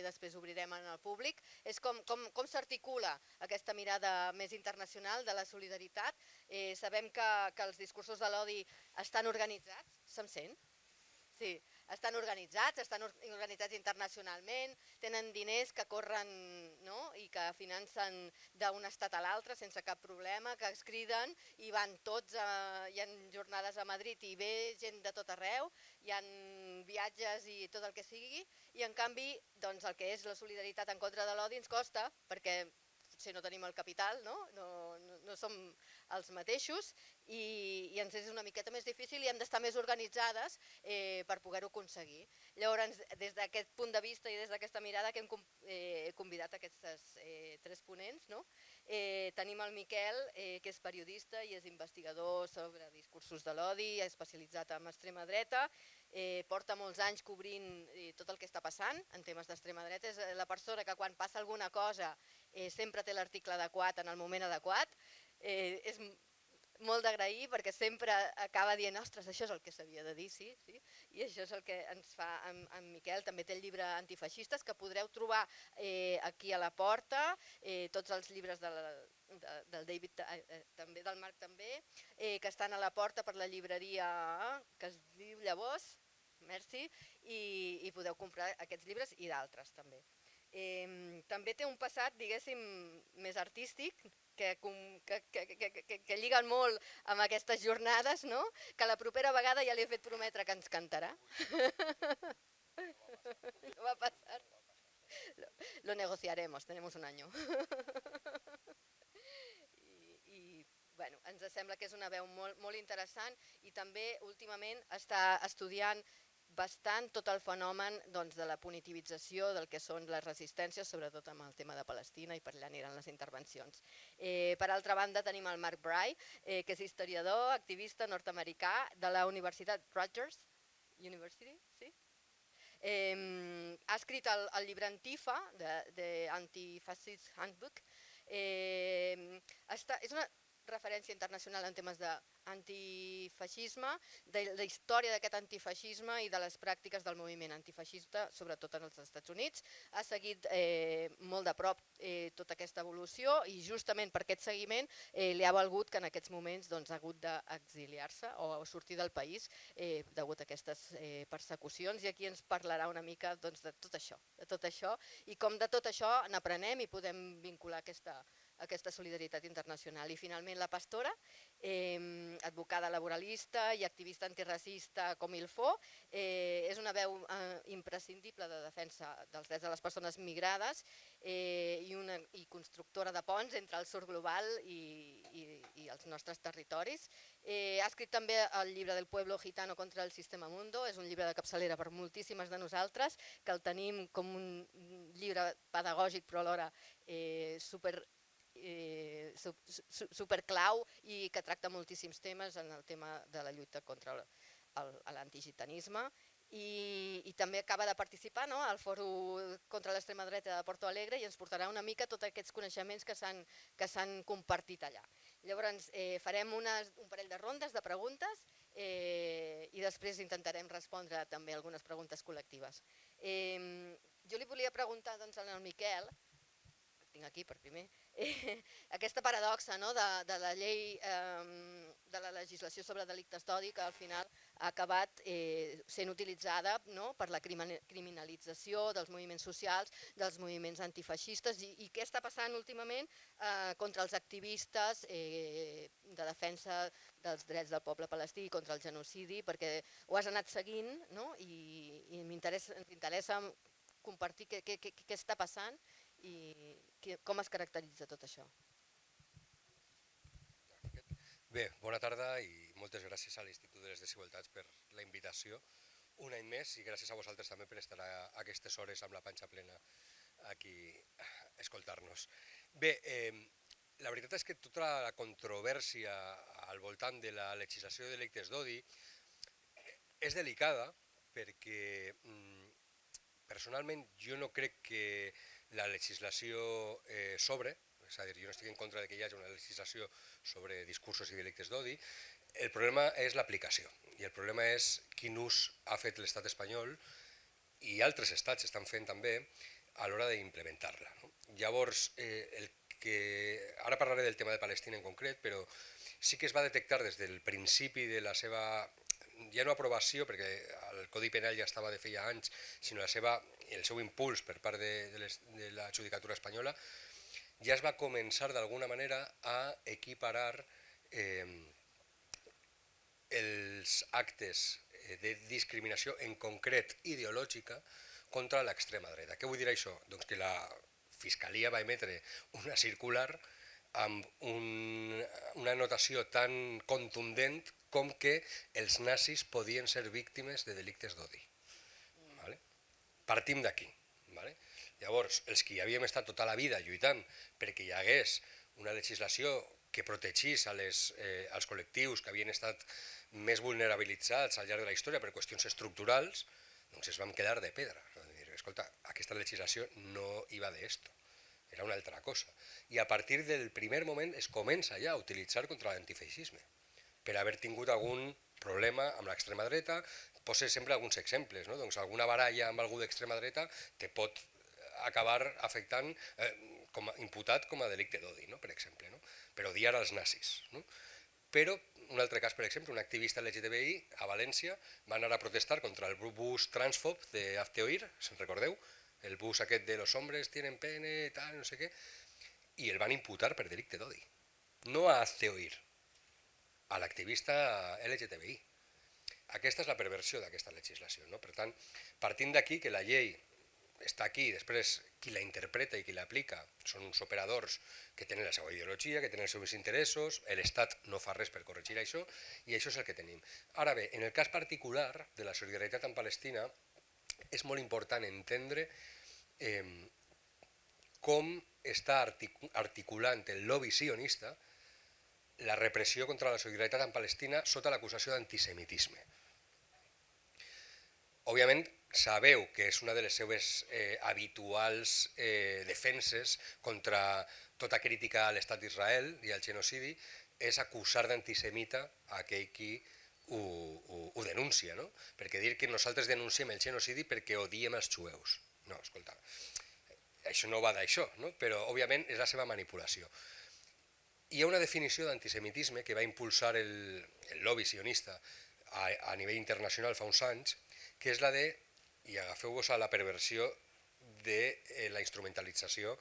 després obrirem al públic, és com s'articula aquesta mirada més internacional de la solidaritat. Sabem que els discursos de l'odi estan organitzats, se'm sent? Sí, estan organitzats internacionalment, tenen diners que corren, no? I que financen d'un estat a l'altre sense cap problema, que es criden i van tots, hi ha jornades a Madrid i ve gent de tot arreu, hi ha viatges i tot el que sigui, i en canvi doncs, el que és la solidaritat en contra de l'odi ens costa, perquè potser no tenim el capital, no som els mateixos i ens és una miqueta més difícil i hem d'estar més organitzades per poder-ho aconseguir. Llavors, des d'aquest punt de vista i des d'aquesta mirada que hem convidat aquests 3 ponents, tenim el Miquel, que és periodista i és investigador sobre discursos de l'odi, especialitzat en extrema dreta, porta molts anys cobrint tot el que està passant en temes d'extrema dreta, és la persona que quan passa alguna cosa sempre té l'article adequat en el moment adequat, és molt d'agrair perquè sempre acaba dient ostres, això és el que s'havia de dir, sí, i això és el que ens fa en Miquel. També té el llibre Antifeixistes que podreu trobar aquí a la porta, tots els llibres del David, també del Marc també, que estan a la porta per la llibreria que es diu Llavors, merci, i podeu comprar aquests llibres i d'altres també. També té un passat, diguéssim, més artístic, que lliguen molt amb aquestes jornades, que la propera vegada ja li he fet prometre que ens cantarà. No va passar. Lo negociaremos, tenemos un año. I bueno, ens sembla que és una veu molt interessant i també últimament està estudiant bastant tot el fenomen de la punitivització del que són les resistències, sobretot amb el tema de Palestina i per allà aniran les intervencions. Per altra banda tenim el Mark Bray, que és historiador, activista nord-americà de la Universitat Rutgers University, sí? Ha escrit el llibre Antifa, de Anti-Fascist Handbook. És una referència internacional en temes d'antifeixisme, de la història d'aquest antifeixisme i de les pràctiques del moviment antifeixista, sobretot en els Estats Units. Ha seguit molt de prop tota aquesta evolució i justament per aquest seguiment li ha valgut que en aquests moments ha hagut d'exiliar-se o sortir del país degut a aquestes persecucions, i aquí ens parlarà una mica de tot això i com de tot això n'aprenem i podem vincular aquesta solidaritat internacional. I finalment la Pastora, advocada laboralista i activista antiracista com il faut, és una veu imprescindible de defensa dels drets de les persones migrades i constructora de ponts entre el sud global i els nostres territoris. Ha escrit també el llibre del Pueblo Gitano contra el Sistema Mundo, és un llibre de capçalera per moltíssimes de nosaltres, que el tenim com un llibre pedagògic però alhora superclau i que tracta moltíssims temes en el tema de la lluita contra l'antigitanisme, i també acaba de participar al Fòrum contra l'extrema dreta de Porto Alegre i ens portarà una mica tots aquests coneixements que s'han compartit allà. Llavors farem un parell de rondes de preguntes i després intentarem respondre també algunes preguntes col·lectives. Jo li volia preguntar al Miquel, tinc aquí per primer, aquesta paradoxa de la llei de la legislació sobre delictes d'odi que al final ha acabat sent utilitzada per la criminalització dels moviments socials, dels moviments antifeixistes, i què està passant últimament contra els activistes de defensa dels drets del poble palestí i contra el genocidi, perquè ho has anat seguint i ens interessa compartir què està passant i com es caracteritza tot això. Bé, bona tarda i moltes gràcies a l'Institut de les Desigualtats per la invitació un any més i gràcies a vosaltres també per estar a aquestes hores amb la panxa plena aquí a escoltar-nos. Bé, la veritat és que tota la controvèrsia al voltant de la legislació de delictes d'odi és delicada perquè personalment jo no crec que la legislació sobre, és a dir, jo no estic en contra que hi hagi una legislació sobre discursos i delictes d'odi, el problema és l'aplicació i el problema és quin ús ha fet l'estat espanyol i altres estats estan fent també a l'hora d'implementar-la. Llavors, ara parlaré del tema de Palestina en concret, però sí que es va detectar des del principi de la seva, ja no aprovació, perquè el Codi Penal ja estava de feia anys, sinó el seu impuls per part de la judicatura espanyola, ja es va començar d'alguna manera a equiparar els actes de discriminació, en concret ideològica, contra l'extrema dreta. Què vull dir això? Doncs que la Fiscalia va emetre una circular amb una notació tan contundent com que els nazis podien ser víctimes de delictes d'odi. Vale? Partim d'aquí. Vale? Llavors, els que hi havíem estat tota la vida lluitant perquè hi hagués una legislació que protegís als col·lectius que havien estat més vulnerabilitzats al llarg de la història per qüestions estructurals, doncs es vam quedar de pedra. Escolta, aquesta legislació no iba de esto, era una altra cosa. I a partir del primer moment es comença ja a utilitzar contra l'antifeixisme, per haver tingut algun problema amb l'extrema dreta. Poso sempre alguns exemples, no? Doncs alguna baralla amb algú d'extrema dreta te pot acabar afectant imputat com a delicte d'odi, no? Per exemple, no? Per odiar als nazis. No? Però, un altre cas, per exemple, un activista LGTBI a València va anar a protestar contra el bus transfob de Hazte Oír, se'n recordeu? El bus aquest de los hombres tienen pene, tal, no sé què, i el van imputar per delicte d'odi. No a Hazte Oír, a l'activista LGTBI. Aquesta és la perversió d'aquesta legislació. No? Per tant, partint d'aquí que la llei està aquí, després qui la interpreta i qui l'aplica són uns operadors que tenen la seva ideologia, que tenen els seus interessos, l'Estat no fa res per corregir això, i això és el que tenim. Ara bé, en el cas particular de la solidaritat amb Palestina, és molt important entendre com està articulant el lobby sionista la repressió contra la solidaritat amb Palestina sota l'acusació d'antisemitisme. Òbviament, sabeu que és una de les seves habituals defenses contra tota crítica a l'estat d'Israel i al genocidi és acusar d'antisemita a aquell qui ho denuncia, no? Perquè dir que nosaltres denunciem el genocidi perquè odiem els jueus. No, escolta, això no va d'això, no? Però òbviament és la seva manipulació. Hi ha una definició d'antisemitisme que va impulsar el lobby sionista a nivell internacional fa uns anys, que és la de, i agafeu-vos a la perversió de la instrumentalització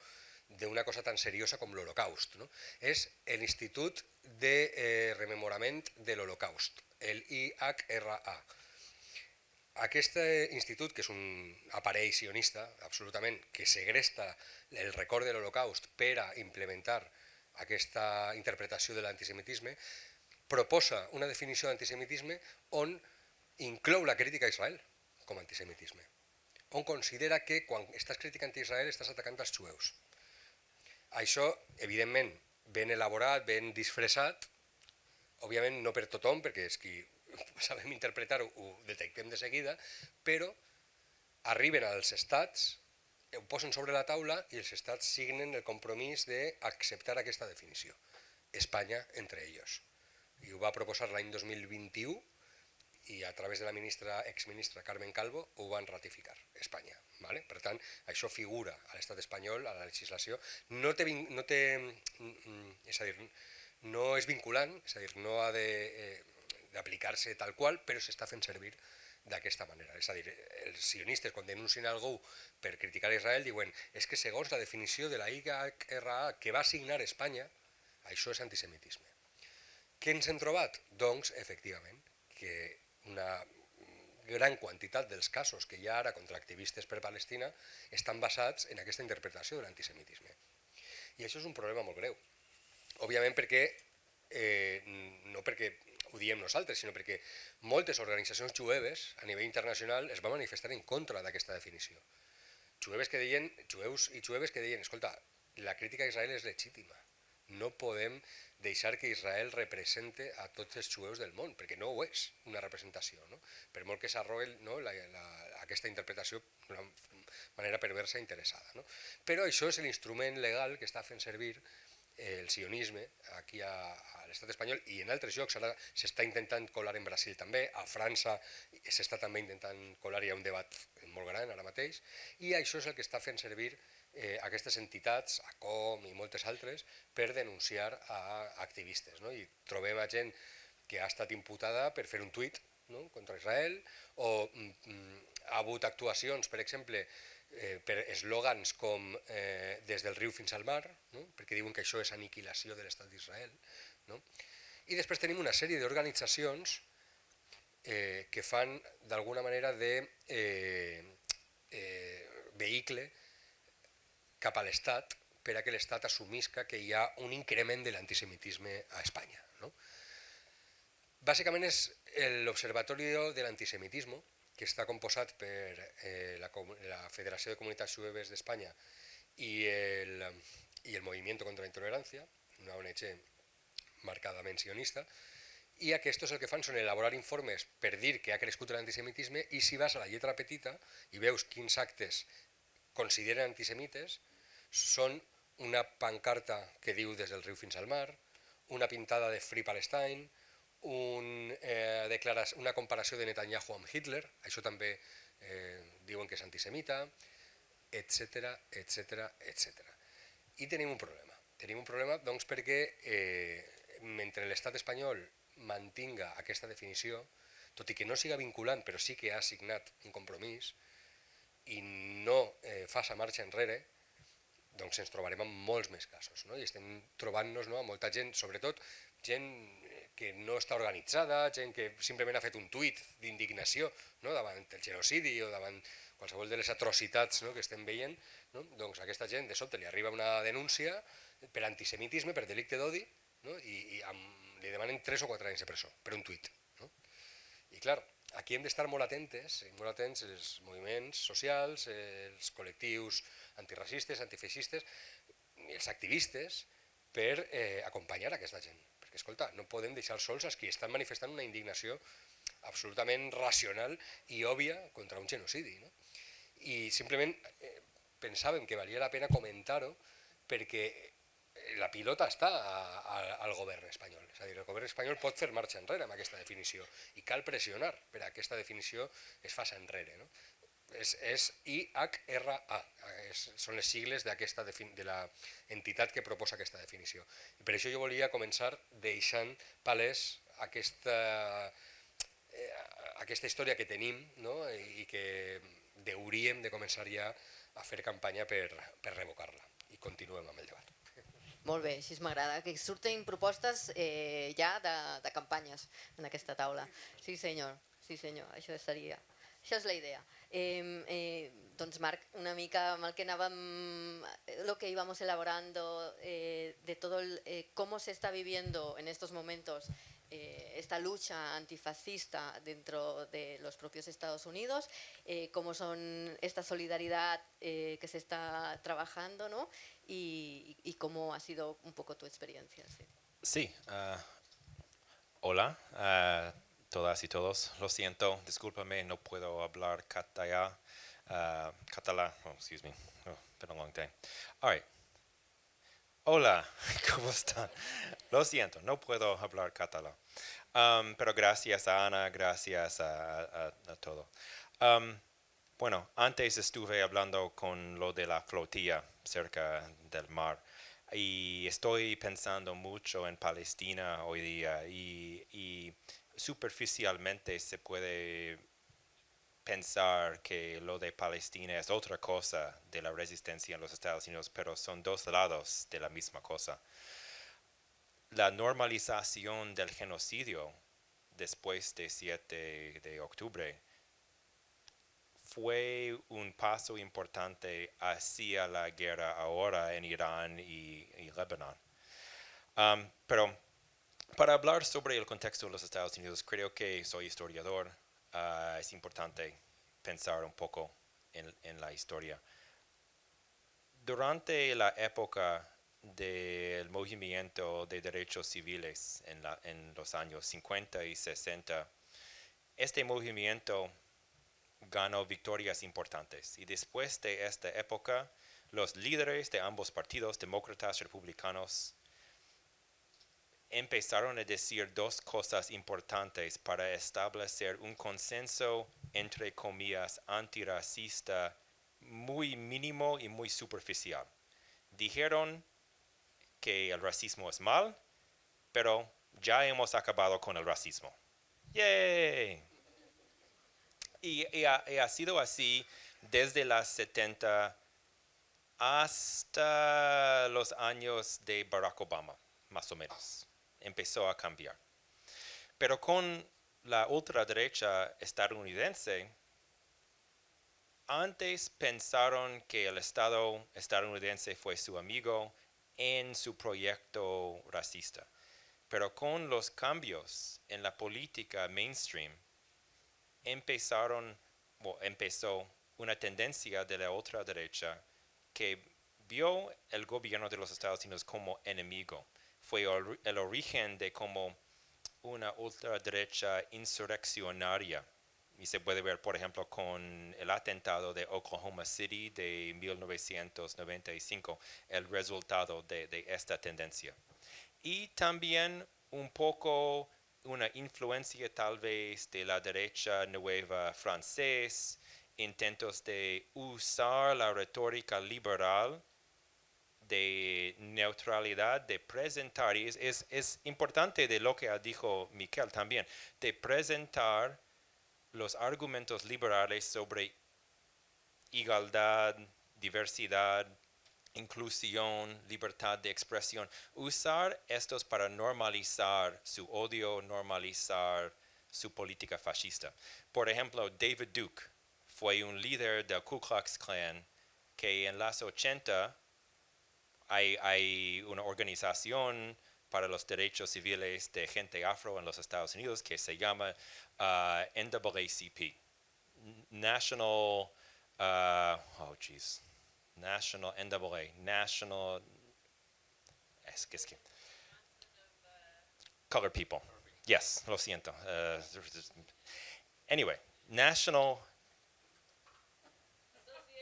d'una cosa tan seriosa com l'Holocaust. No? És l'Institut de Rememorament de l'Holocaust, el IHRA. Aquest institut, que és un aparell sionista, absolutament, que segresta el record de l'Holocaust per a implementar aquesta interpretació de l'antisemitisme, proposa una definició d'antisemitisme on inclou la crítica a Israel com a antisemitisme, on considera que quan estàs criticant a Israel estàs atacant els jueus. Això, evidentment, ben elaborat, ben disfressat, òbviament no per tothom, perquè és qui sabem interpretar-ho, ho detectem de seguida, però arriben als estats, ho posen sobre la taula i els estats signen el compromís d'acceptar aquesta definició. Espanya entre ells. I ho va proposar l'any 2021 i a través de la exministra Carmen Calvo ho van ratificar, Espanya. Vale? Per tant, això figura a l'estat espanyol, a la legislació, no és vinculant, és a dir, no ha d'aplicar-se tal qual, però s'està fent servir d'aquesta manera. És a dir, els sionistes, quan denuncien algú per criticar Israel, diuen és que segons la definició de la IHRA que va signar Espanya, això és antisemitisme. Què ens hem trobat? Doncs, efectivament, que una gran quantitat dels casos que hi ha ara contra activistes per Palestina estan basats en aquesta interpretació de l'antisemitisme. I això és un problema molt greu. Òbviament no perquè ho diem nosaltres, sinó perquè moltes organitzacions jueves a nivell internacional es van manifestar en contra d'aquesta definició. Jueus i jueves que deien, escolta, la crítica a Israel és legítima. No podem deixar que Israel represente a tots els jueus del món, perquè no ho és una representació, no? Per molt que s'arroï aquesta interpretació d'una manera perversa i interessada. No? Però això és l'instrument legal que està fent servir el sionisme aquí a l'estat espanyol i en altres llocs. Ara s'està intentant colar en Brasil també, a França s'està també intentant colar, hi ha un debat molt gran ara mateix, i això és el que està fent servir aquestes entitats, ACOM i moltes altres, per denunciar a activistes. No? I trobem a gent que ha estat imputada per fer un tuit, no? Contra Israel, o ha hagut actuacions, per exemple, per eslògans com des del riu fins al mar, no? Perquè diuen que això és aniquilació de l'estat d'Israel. No? I després tenim una sèrie d'organitzacions que fan d'alguna manera de vehicle cap a l'Estat per a que l'Estat assumisca que hi ha un increment de l'antisemitisme a Espanya. No? Bàsicament és l'Observatori de l'Antisemitisme, que està composat per la Federació de Comunitats Jueves d'Espanya i el Movimiento contra la Intolerancia, una ONG marcadament sionista, i aquests el que fan són elaborar informes per dir que ha crescut l'antisemitisme, i si vas a la lletra petita i veus quins actes consideren antisemites, són una pancarta que diu des del riu fins al mar, una pintada de Free Palestine, una comparació de Netanyahu amb Hitler, això també diuen que és antisemita, etc etc etc. I tenim un problema. Tenim un problema doncs, perquè mentre l'estat espanyol mantinga aquesta definició, tot i que no siga vinculant, però sí que ha signat un compromís i no faça marxa enrere, doncs ens trobarem amb molts més casos. No? I estem trobant-nos amb molta gent, sobretot gent que no està organitzada, gent que simplement ha fet un tuit d'indignació, no? Davant el genocidi o davant qualsevol de les atrocitats, no? Que estem veient, no? Doncs a aquesta gent de sobte li arriba una denúncia per antisemitisme, per delicte d'odi, no? I li demanen 3 o 4 anys de presó per un tuit. No? I clar, aquí hem d'estar molt atents els moviments socials, els col·lectius antiracistes, antifeixistes, els activistes, per acompanyar aquesta gent. Perquè, escolta, no podem deixar sols els que estan manifestant una indignació absolutament racional i òbvia contra un genocidi. No? I simplement pensàvem que valia la pena comentar-ho perquè la pilota està al govern espanyol. És a dir, el govern espanyol pot fer marxa enrere amb aquesta definició i cal pressionar per a aquesta definició es faci enrere. No? És IHRA, són les sigles de l'entitat que proposa aquesta definició. I per això jo volia començar deixant palès aquesta història que tenim, no? I que hauríem de començar ja a fer campanya per revocar-la. I continuem amb el debat. Molt bé, així m'agrada, que surten propostes ja de campanyes en aquesta taula. Sí senyor, això seria. Això és la idea. Doncs Marc, una mica amb el que anàvem, lo que íbamos elaborando de todo cómo se está viviendo en estos momentos esta lucha antifascista dentro de los propios Estados Unidos, cómo son esta solidaridad que se está trabajando, ¿no? Y cómo ha sido un poco tu experiencia. Sí, hola a todas y todos. Lo siento, discúlpame, no puedo hablar catalán. Oh, excuse me, been a long day. All right. Hola, ¿cómo están? Lo siento, no puedo hablar catalán. Pero gracias a Ana, gracias a todo. Bueno, antes estuve hablando con lo de la flotilla cerca del mar y estoy pensando mucho en Palestina hoy día y superficialmente se puede pensar que lo de Palestina es otra cosa de la resistencia en los Estados Unidos, pero son dos lados de la misma cosa. La normalización del genocidio después del 7 de octubre fue un paso importante hacia la guerra ahora en Irán y Líbano. Pero para hablar sobre el contexto de los Estados Unidos, creo que soy historiador. Es importante pensar un poco en la historia. Durante la época del movimiento de derechos civiles en los años 50 y 60, este movimiento ganó victorias importantes. Y después de esta época, los líderes de ambos partidos, demócratas y republicanos, empezaron a decir dos cosas importantes para establecer un consenso, entre comillas, antirracista muy mínimo y muy superficial. Dijeron que el racismo es mal, pero ya hemos acabado con el racismo. ¡Yay! Y ha sido así desde las 70 hasta los años de Barack Obama, más o menos. Empezó a cambiar. Pero con la ultraderecha estadounidense, antes pensaron que el Estado estadounidense fue su amigo en su proyecto racista. Pero con los cambios en la política mainstream, empezó una tendencia de la ultraderecha que vio el gobierno de los Estados Unidos como enemigo. Fue el origen de como una ultraderecha insurreccionaria. Y se puede ver, por ejemplo, con el atentado de Oklahoma City de 1995, el resultado de esta tendencia. Y también un poco una influencia tal vez de la derecha nueva francés, intentos de usar la retórica liberal de neutralidad, de presentar, y es importante de lo que dijo Miquel también, de presentar los argumentos liberales sobre igualdad, diversidad, inclusión, libertad de expresión, usar estos para normalizar su odio, normalizar su política fascista. Por ejemplo, David Duke fue un líder del Ku Klux Klan que en los 80 hay una organización para los derechos civiles de gente afro en los Estados Unidos que se llama NAACP, National, National NAA, National, Colored People. Yes, lo siento. Anyway, National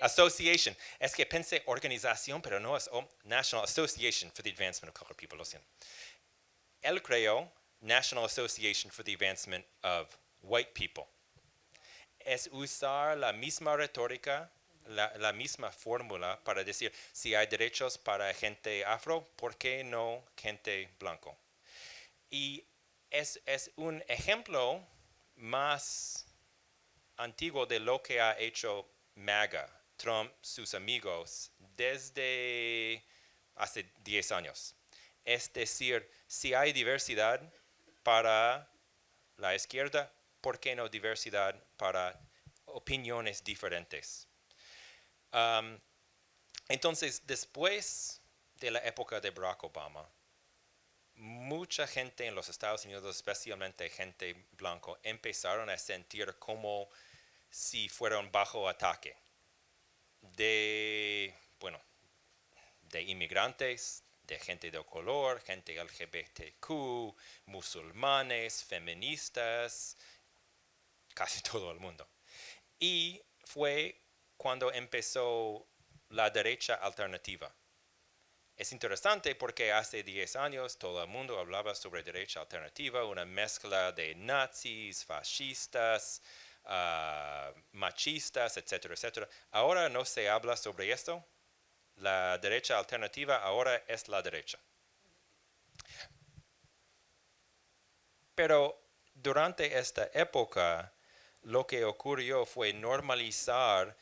Association. Es que pensé organización, pero no es National Association for the Advancement of Colored People. Lo siento. Él creó National Association for the Advancement of White People. Es usar la misma retórica, la misma fórmula para decir si hay derechos para gente afro, ¿por qué no gente blanco? Y es un ejemplo más antiguo de lo que ha hecho MAGA, Trump, sus amigos, desde hace 10 años. Es decir, si hay diversidad para la izquierda, ¿por qué no diversidad para opiniones diferentes? Entonces, después de la época de Barack Obama, mucha gente en los Estados Unidos, especialmente gente blanco, empezaron a sentir como si fueran bajo ataque de inmigrantes, de gente de color, gente LGBTQ, musulmanes, feministas, casi todo el mundo. Y fue cuando empezó la derecha alternativa. Es interesante porque hace 10 años todo el mundo hablaba sobre derecha alternativa, una mezcla de nazis, fascistas, machistas, etcétera, etcétera. Ahora no se habla sobre esto. La derecha alternativa ahora es la derecha. Pero durante esta época, lo que ocurrió fue normalizar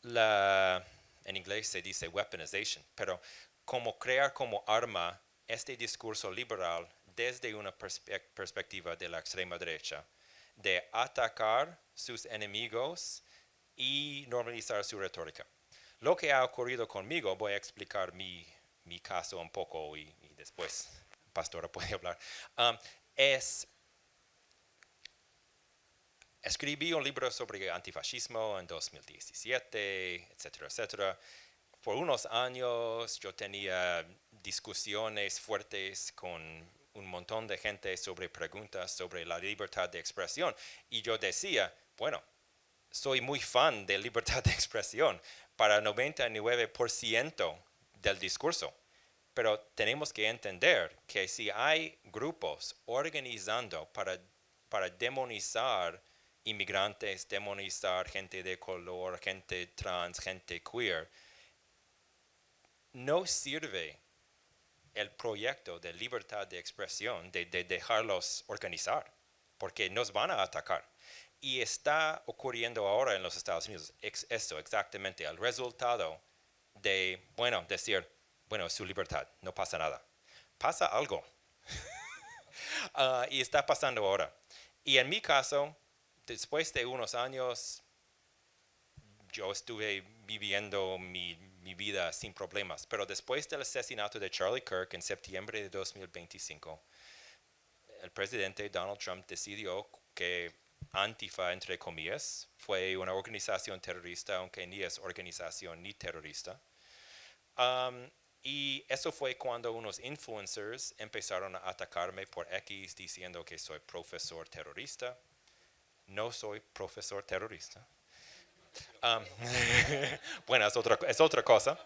en inglés se dice weaponization, pero como crear como arma este discurso liberal desde una perspectiva de la extrema derecha, de atacar sus enemigos y normalizar su retórica. Lo que ha ocurrido conmigo, voy a explicar mi caso un poco y después Pastora puede hablar, escribí un libro sobre antifascismo en 2017, etcétera, etcétera. Por unos años yo tenía discusiones fuertes con un montón de gente sobre preguntas sobre la libertad de expresión. Y yo decía, bueno, soy muy fan de libertad de expresión para 99% del discurso. Pero tenemos que entender que si hay grupos organizando para demonizar inmigrantes, demonizar gente de color, gente trans, gente queer, no sirve el proyecto de libertad de expresión, de dejarlos organizar, porque nos van a atacar. Y está ocurriendo ahora en los Estados Unidos esto exactamente, el resultado de, decir, es su libertad, no pasa nada. Pasa algo. Y está pasando ahora. Y en mi caso, después de unos años, yo estuve viviendo mi vida sin problemas. Pero después del asesinato de Charlie Kirk en septiembre de 2025, el presidente Donald Trump decidió que Antifa, entre comillas, fue una organización terrorista, aunque ni es organización ni terrorista. Y eso fue cuando unos influencers empezaron a atacarme por X diciendo que soy profesor terrorista. No soy profesor terrorista. Bueno, es otra cosa.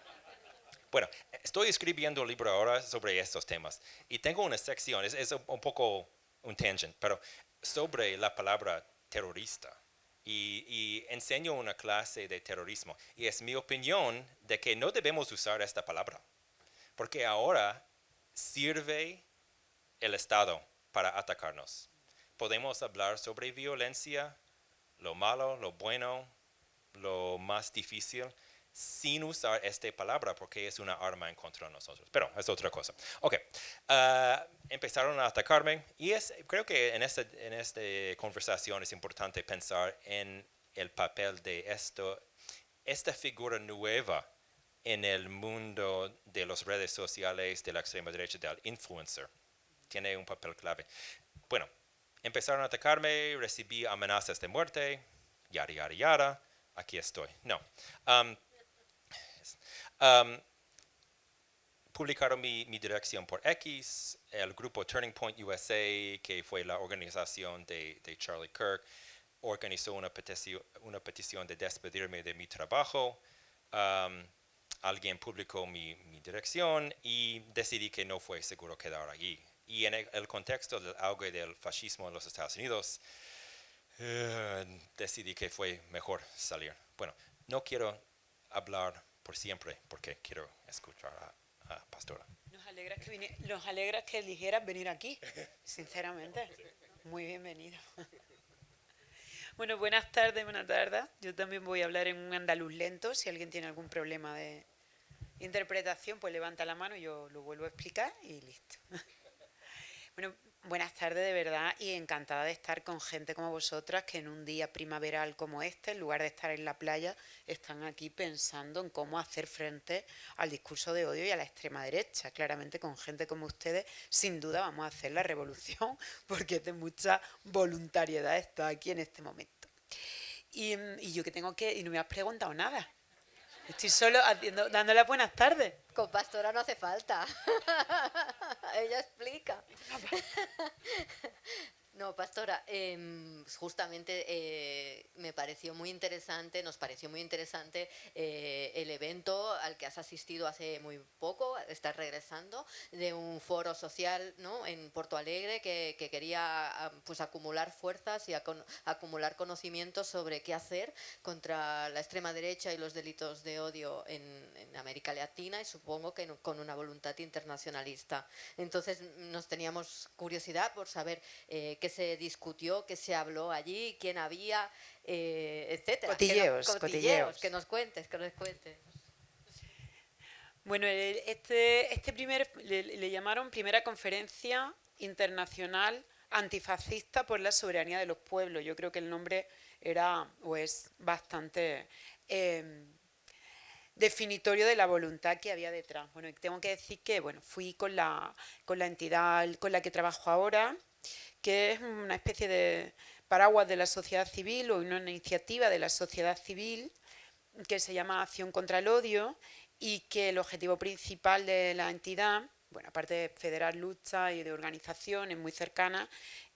Bueno, estoy escribiendo un libro ahora sobre estos temas y tengo una sección, es un poco un tangent, pero sobre la palabra terrorista. Y enseño una clase de terrorismo y es mi opinión de que no debemos usar esta palabra porque ahora sirve el Estado para atacarnos. Podemos hablar sobre violencia, lo malo, lo bueno, lo más difícil, sin usar esta palabra porque es una arma en contra de nosotros. Pero es otra cosa. Ok, empezaron a atacarme y creo que en esta conversación es importante pensar en el papel de esta figura nueva en el mundo de las redes sociales, de la extrema derecha, del influencer. Tiene un papel clave. Bueno, empezaron a atacarme, recibí amenazas de muerte, yara, yara, yara. Aquí estoy. No. Publicaron mi dirección por X, el grupo Turning Point USA, que fue la organización de Charlie Kirk, organizó una petición de despedirme de mi trabajo. Alguien publicó mi dirección y decidí que no fue seguro quedar allí. Y en el contexto del auge del fascismo en los Estados Unidos, decidí que fue mejor salir. Bueno, no quiero hablar por siempre porque quiero escuchar a Pastora. Nos alegra que eligieras venir aquí, sinceramente. Muy bienvenido. Bueno, buenas tardes. Yo también voy a hablar en un andaluz lento. Si alguien tiene algún problema de interpretación, pues levanta la mano y yo lo vuelvo a explicar y listo. Bueno, buenas tardes de verdad y encantada de estar con gente como vosotras que en un día primaveral como este, en lugar de estar en la playa, están aquí pensando en cómo hacer frente al discurso de odio y a la extrema derecha. Claramente con gente como ustedes, sin duda vamos a hacer la revolución porque es de mucha voluntariedad estar aquí en este momento. Y yo que tengo que... y no me has preguntado nada. Estoy solo dando las buenas tardes. Con Pastora no hace falta. Ella explica. No, Pastora, justamente me pareció muy interesante, nos pareció muy interesante el evento al que has asistido hace muy poco, estás regresando, de un foro social, ¿no?, en Porto Alegre que quería pues acumular fuerzas y acumular conocimientos sobre qué hacer contra la extrema derecha y los delitos de odio en América Latina y supongo que con una voluntad internacionalista. Entonces nos teníamos curiosidad por saber qué se discutió, qué se habló allí, quién había, etcétera. Cotilleos. Que nos cuentes. Bueno, este le llamaron Primera Conferencia Internacional Antifascista por la Soberanía de los Pueblos. Yo creo que el nombre era o es bastante definitorio de la voluntad que había detrás. Bueno, tengo que decir que fui con la entidad con la que trabajo ahora, que es una especie de paraguas de la sociedad civil o una iniciativa de la sociedad civil que se llama Acción contra el Odio y que el objetivo principal de la entidad, aparte de federar luchas y de organizaciones muy cercanas,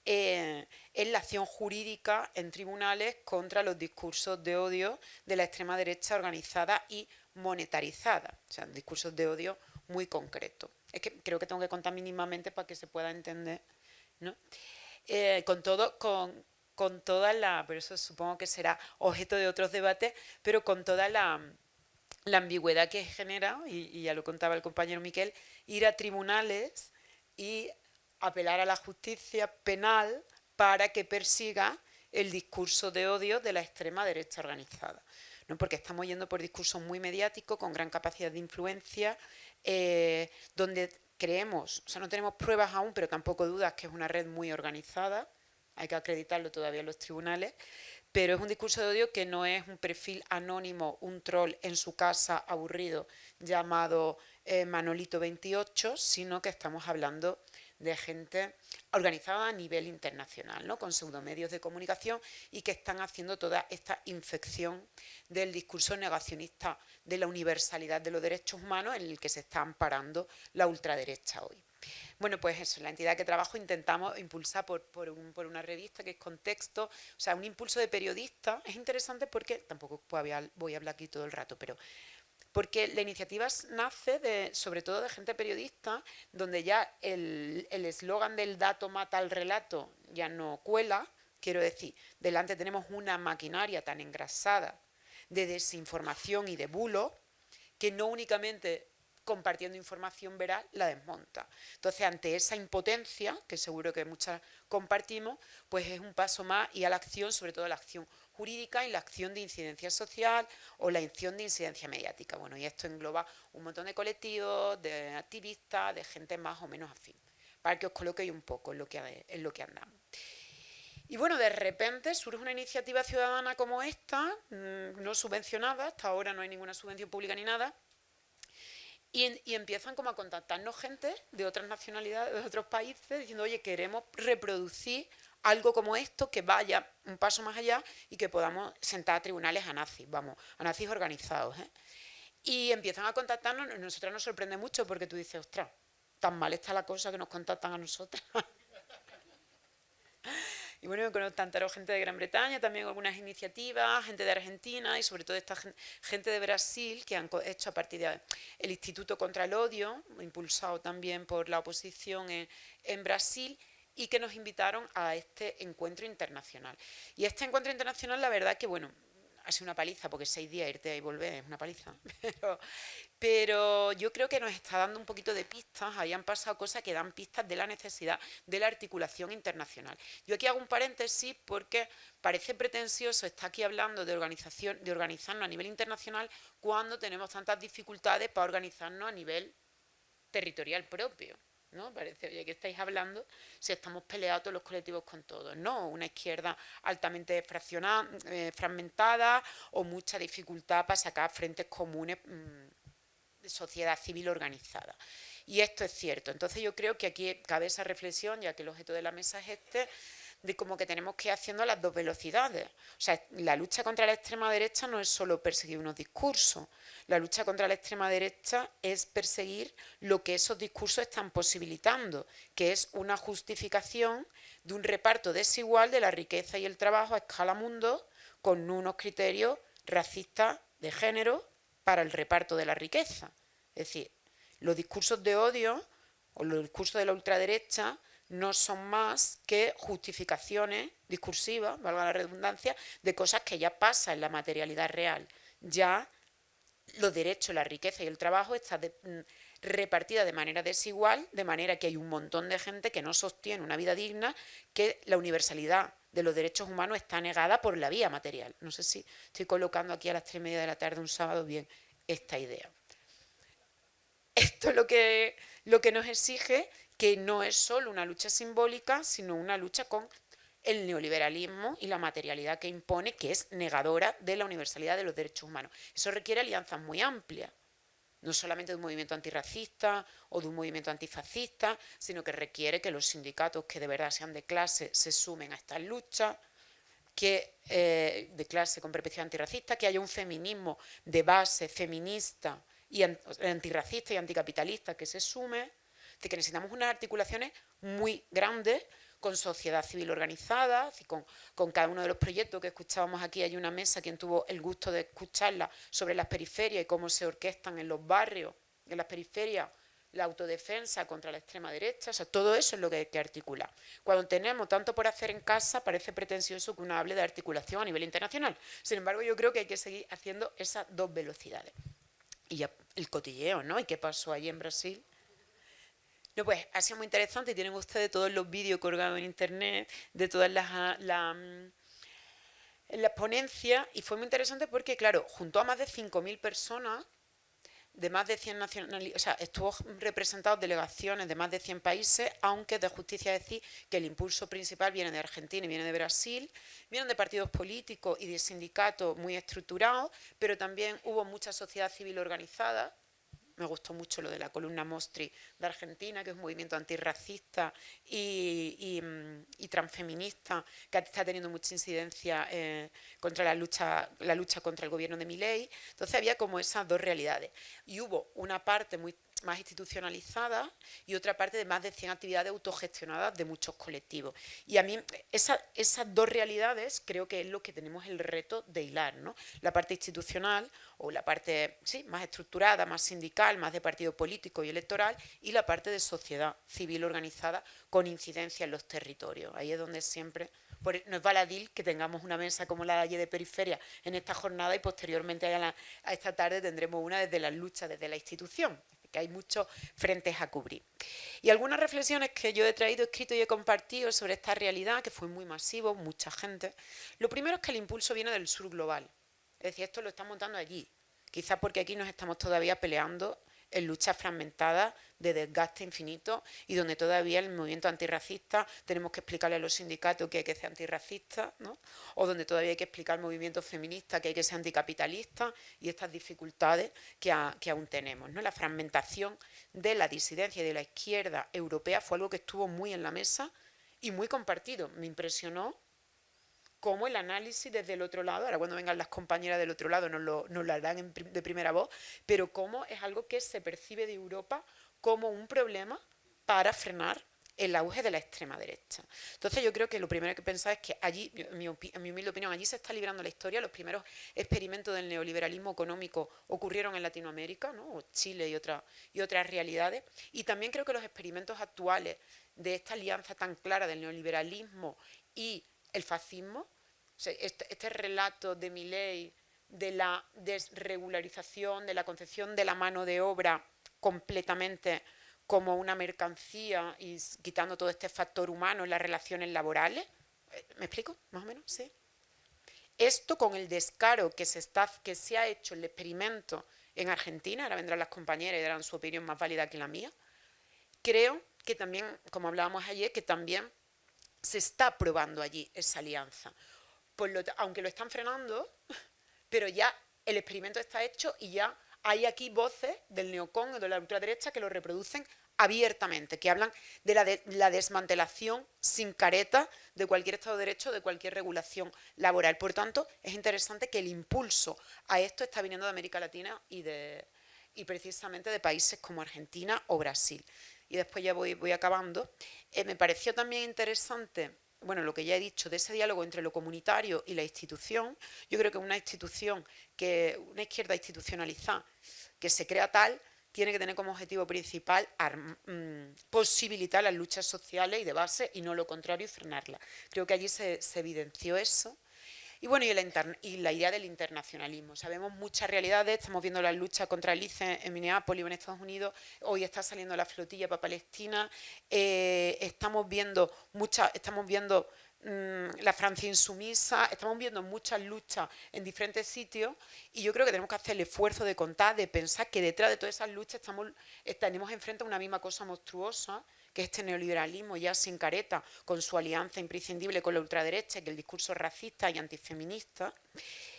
es la acción jurídica en tribunales contra los discursos de odio de la extrema derecha organizada y monetarizada, o sea, discursos de odio muy concreto. Es que creo que tengo que contar mínimamente para que se pueda entender, ¿no? Con toda la, pero eso supongo que será objeto de otros debates, pero con toda la ambigüedad que genera, y ya lo contaba el compañero Miquel, ir a tribunales y apelar a la justicia penal para que persiga el discurso de odio de la extrema derecha organizada, ¿no? Porque estamos yendo por discursos muy mediáticos, con gran capacidad de influencia, donde creemos, o sea, no tenemos pruebas aún, pero tampoco dudas que es una red muy organizada, hay que acreditarlo todavía en los tribunales, pero es un discurso de odio que no es un perfil anónimo, un troll en su casa aburrido llamado Manolito 28, sino que estamos hablando de gente organizada a nivel internacional, ¿no? Con pseudomedios de comunicación y que están haciendo toda esta infección del discurso negacionista de la universalidad de los derechos humanos en el que se está amparando la ultraderecha hoy. Bueno, pues eso, la entidad que trabajo intentamos impulsar por una revista que es Contexto, o sea, un impulso de periodista. Es interesante porque, tampoco voy a hablar aquí todo el rato, pero porque la iniciativa nace sobre todo de gente periodista, donde ya el eslogan del dato mata al relato ya no cuela. Quiero decir, delante tenemos una maquinaria tan engrasada de desinformación y de bulo que no únicamente compartiendo información veraz la desmonta. Entonces, ante esa impotencia, que seguro que muchas compartimos, pues es un paso más y a la acción, sobre todo la acción jurídica y la acción de incidencia social o la acción de incidencia mediática. Bueno, y esto engloba un montón de colectivos, de activistas, de gente más o menos afín, para que os coloquéis un poco en lo que andamos. Y bueno, de repente surge una iniciativa ciudadana como esta, no subvencionada, hasta ahora no hay ninguna subvención pública ni nada, y empiezan como a contactarnos gente de otras nacionalidades, de otros países, diciendo, oye, queremos reproducir algo como esto, que vaya un paso más allá y que podamos sentar a tribunales a nazis, vamos, a nazis organizados, ¿eh? Y empiezan a contactarnos, y a nosotros nos sorprende mucho porque tú dices, ostras, tan mal está la cosa que nos contactan a nosotras. Y bueno, con tanta gente de Gran Bretaña, también algunas iniciativas, gente de Argentina y sobre todo esta gente de Brasil que han hecho a partir del Instituto contra el Odio, impulsado también por la oposición en Brasil, y que nos invitaron a este encuentro internacional. Y este encuentro internacional, la verdad que, bueno, ha sido una paliza, porque 6 días irte y volver es una paliza. Pero yo creo que nos está dando un poquito de pistas, ahí han pasado cosas que dan pistas de la necesidad de la articulación internacional. Yo aquí hago un paréntesis porque parece pretencioso estar aquí hablando de organizarnos a nivel internacional cuando tenemos tantas dificultades para organizarnos a nivel territorial propio, ¿no? Parece, oye, ¿qué estáis hablando si estamos peleados todos los colectivos con todos? No, una izquierda altamente fragmentada o mucha dificultad para sacar frentes comunes de sociedad civil organizada. Y esto es cierto. Entonces yo creo que aquí cabe esa reflexión, ya que el objeto de la mesa es este, de como que tenemos que ir haciendo las dos velocidades. O sea, la lucha contra la extrema derecha no es solo perseguir unos discursos. La lucha contra la extrema derecha es perseguir lo que esos discursos están posibilitando, que es una justificación de un reparto desigual de la riqueza y el trabajo a escala mundo, con unos criterios racistas de género para el reparto de la riqueza. Es decir, los discursos de odio o los discursos de la ultraderecha no son más que justificaciones discursivas, valga la redundancia, de cosas que ya pasan en la materialidad real. Ya los derechos, la riqueza y el trabajo están repartida de manera desigual, de manera que hay un montón de gente que no sostiene una vida digna, que la universalidad de los derechos humanos está negada por la vía material. No sé si estoy colocando aquí a las 3:30 de la tarde un sábado bien esta idea. Esto es lo que nos exige que no es solo una lucha simbólica, sino una lucha con el neoliberalismo y la materialidad que impone, que es negadora de la universalidad de los derechos humanos. Eso requiere alianzas muy amplias, no solamente de un movimiento antirracista o de un movimiento antifascista, sino que requiere que los sindicatos que de verdad sean de clase se sumen a estas luchas, que de clase con perspectiva antirracista, que haya un feminismo de base feminista y antirracista y anticapitalista que se sume, de que necesitamos unas articulaciones muy grandes con sociedad civil organizada, con cada uno de los proyectos que escuchábamos aquí. Hay una mesa, quien tuvo el gusto de escucharla, sobre las periferias y cómo se orquestan en los barrios en las periferias la autodefensa contra la extrema derecha, o sea, todo eso es lo que hay que articular. Cuando tenemos tanto por hacer en casa, parece pretencioso que uno hable de articulación a nivel internacional. Sin embargo, yo creo que hay que seguir haciendo esas dos velocidades. Y ya el cotilleo, ¿no? ¿Y qué pasó allí en Brasil? No, pues ha sido muy interesante y tienen ustedes todos los vídeos colgados en internet de todas las ponencias y fue muy interesante porque, claro, juntó a más de 5.000 personas de más de 100 nacionalidades, o sea, estuvo representados delegaciones de más de 100 países, aunque es de justicia decir que el impulso principal viene de Argentina y viene de Brasil, vienen de partidos políticos y de sindicatos muy estructurados, pero también hubo mucha sociedad civil organizada. Me gustó mucho lo de la columna Mostri de Argentina, que es un movimiento antirracista y transfeminista, que está teniendo mucha incidencia contra la lucha contra el gobierno de Milei. Entonces había como esas dos realidades. Y hubo una parte más institucionalizada y otra parte de más de 100 actividades autogestionadas de muchos colectivos. Y a mí esas dos realidades creo que es lo que tenemos el reto de hilar, ¿no? La parte institucional o la parte más estructurada, más sindical, más de partido político y electoral, y la parte de sociedad civil organizada con incidencia en los territorios. Ahí es donde siempre no es baladí que tengamos una mesa como la de ayer de periferia en esta jornada y posteriormente a esta tarde tendremos una desde la lucha, desde la institución, que hay muchos frentes a cubrir. Y algunas reflexiones que yo he traído, escrito y he compartido sobre esta realidad, que fue muy masivo, mucha gente. Lo primero es que el impulso viene del sur global. Es decir, esto lo están montando allí. Quizás porque aquí nos estamos todavía peleando en luchas fragmentadas de desgaste infinito y donde todavía el movimiento antirracista tenemos que explicarle a los sindicatos que hay que ser antirracistas, ¿no? O donde todavía hay que explicar al movimiento feminista que hay que ser anticapitalista y estas dificultades que aún tenemos, ¿no? La fragmentación de la disidencia y de la izquierda europea fue algo que estuvo muy en la mesa y muy compartido. Me impresionó cómo el análisis desde el otro lado, ahora cuando vengan las compañeras del otro lado nos lo harán de primera voz, pero cómo es algo que se percibe de Europa como un problema para frenar el auge de la extrema derecha. Entonces yo creo que lo primero que pensar es que allí, en mi humilde opinión, allí se está librando la historia. Los primeros experimentos del neoliberalismo económico ocurrieron en Latinoamérica, ¿no? O Chile y otras realidades. Y también creo que los experimentos actuales de esta alianza tan clara del neoliberalismo y el fascismo, o sea, este relato de Milei de la desregularización, de la concepción de la mano de obra completamente como una mercancía y quitando todo este factor humano en las relaciones laborales. ¿Me explico? ¿Más o menos? ¿Sí? Esto con el descaro que se ha hecho el experimento en Argentina, ahora vendrán las compañeras y darán su opinión más válida que la mía, creo que también, como hablábamos ayer, que también se está probando allí esa alianza. Aunque lo están frenando, pero ya el experimento está hecho y ya hay aquí voces del neocon o de la ultraderecha que lo reproducen abiertamente, que hablan de la desmantelación sin careta de cualquier Estado de Derecho, de cualquier regulación laboral. Por tanto, es interesante que el impulso a esto está viniendo de América Latina y precisamente de países como Argentina o Brasil. Y después ya voy acabando. Me pareció también interesante, bueno, lo que ya he dicho, de ese diálogo entre lo comunitario y la institución. Yo creo que una izquierda institucionalizada que se crea tal, tiene que tener como objetivo principal posibilitar las luchas sociales y de base y no lo contrario y frenarlas. Creo que allí se evidenció eso. Y bueno, y la idea del internacionalismo. Sabemos muchas realidades, estamos viendo la lucha contra el ICE en Minneapolis o en Estados Unidos, hoy está saliendo la flotilla para Palestina, estamos viendo la Francia insumisa, estamos viendo muchas luchas en diferentes sitios y yo creo que tenemos que hacer el esfuerzo de contar, de pensar que detrás de todas esas luchas tenemos enfrente a una misma cosa monstruosa, que este neoliberalismo ya sin careta, con su alianza imprescindible con la ultraderecha, que el discurso racista y antifeminista,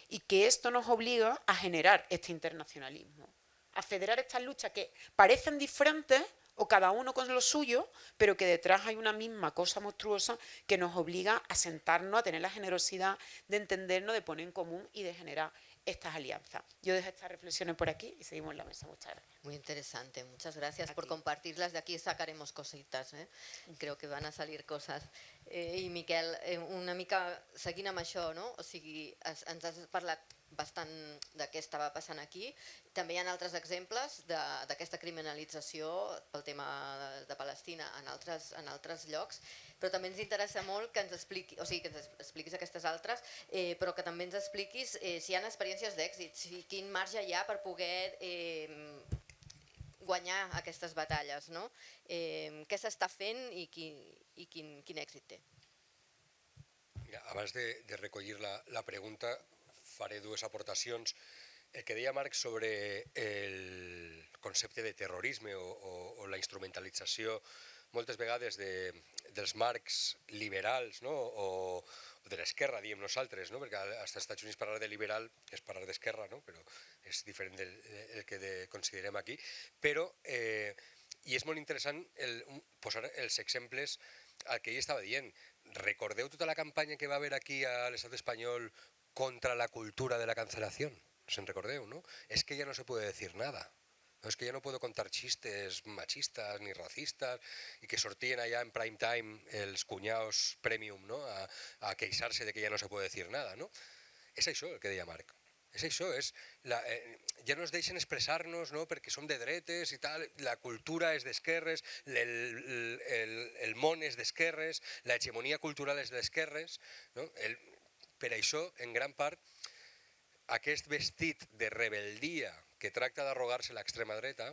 y que esto nos obliga a generar este internacionalismo, a federar estas luchas que parecen diferentes o cada uno con lo suyo, pero que detrás hay una misma cosa monstruosa que nos obliga a sentarnos, a tener la generosidad de entendernos, de poner en común y de generar estas alianzas. Yo dejo estas reflexiones por aquí y seguimos en la mesa. Muchas gracias. Muy interesante, muchas gracias por compartirlas. De aquí sacaremos cositas, creo que van a salir cosas. I Miquel, una mica seguint amb això, no? O sigui, ens has parlat bastant de què estava passant aquí. També hi ha altres exemples d'aquesta criminalització pel tema de Palestina en altres llocs, però també ens interessa molt que ens expliquis aquestes altres, però que també ens expliquis si hi ha experiències d'èxit, quin marge hi ha per poder guanyar aquestes batalles, no? Què s'està fent i quin èxit té. Mira, abans de recollir la pregunta faré dues aportacions. El que deia Marc sobre el concepte de terrorisme o la instrumentalització moltes vegades dels marcs liberals, no? o de l'esquerra, diem nosaltres, no? Perquè als Estats Units parlar de liberal és parlar d'esquerra, no? Però és diferent del que considerem aquí. Però, i és molt interessant posar els exemples al que ell estava dient. Recordeu tota la campanya que va haver aquí a l'estat espanyol contra la cultura de la cancelació? ¿Se'n recordeu, no? Es que ya no se puede decir nada. No, es que ya no puedo contar chistes machistas ni racistas y que sortían allá en prime time els cunyaos premium, no? a queixar-se de que ja no se puede decir nada, no? És això el que deia Marc. És això, ja no ens deixen expressar-nos, no? Perquè som de dretes i tal, la cultura és d'esquerres, el món és d'esquerres, l'hegemonia cultural és d'esquerres, no? Per això, en gran part, aquest vestit de rebeldia que tracta d'arrogar-se l'extrema dreta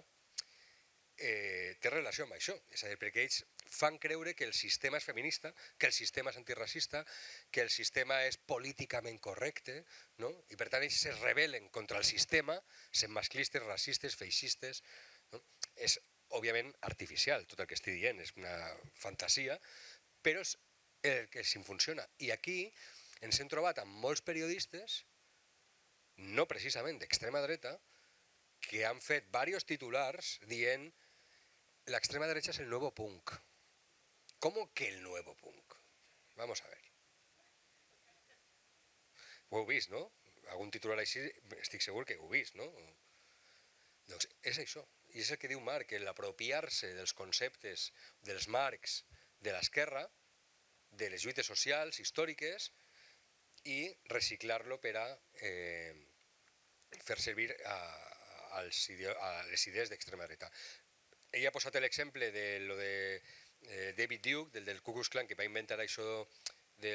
té relació amb això, és a dir, perquè ells fan creure que el sistema és feminista, que el sistema és antiracista, que el sistema és políticament correcte, no? I per tant ells se rebel·len contra el sistema, sent masclistes, racistes, feixistes, no? És òbviament artificial tot el que estic dient, és una fantasia, però és el que s'hi funciona. I aquí ens hem trobat amb molts periodistes, no precisament d'extrema dreta, que han fet diversos titulars dient l'extrema derecha es el nuevo punk. ¿Cómo que el nuevo punk? Vamos a ver. Ho heu vist, no? Algun titular així estic segur que ho heu vist, no? Doncs és això. I és el que diu Marc, que l'apropiar-se dels conceptes, dels marcs de l'esquerra, de les lluites socials, històriques, i reciclar-lo per a fer servir a les idees d'extrema dreta. Ell ha posat l'exemple de lo de David Duke, del Ku Klux Klan, que va inventar això de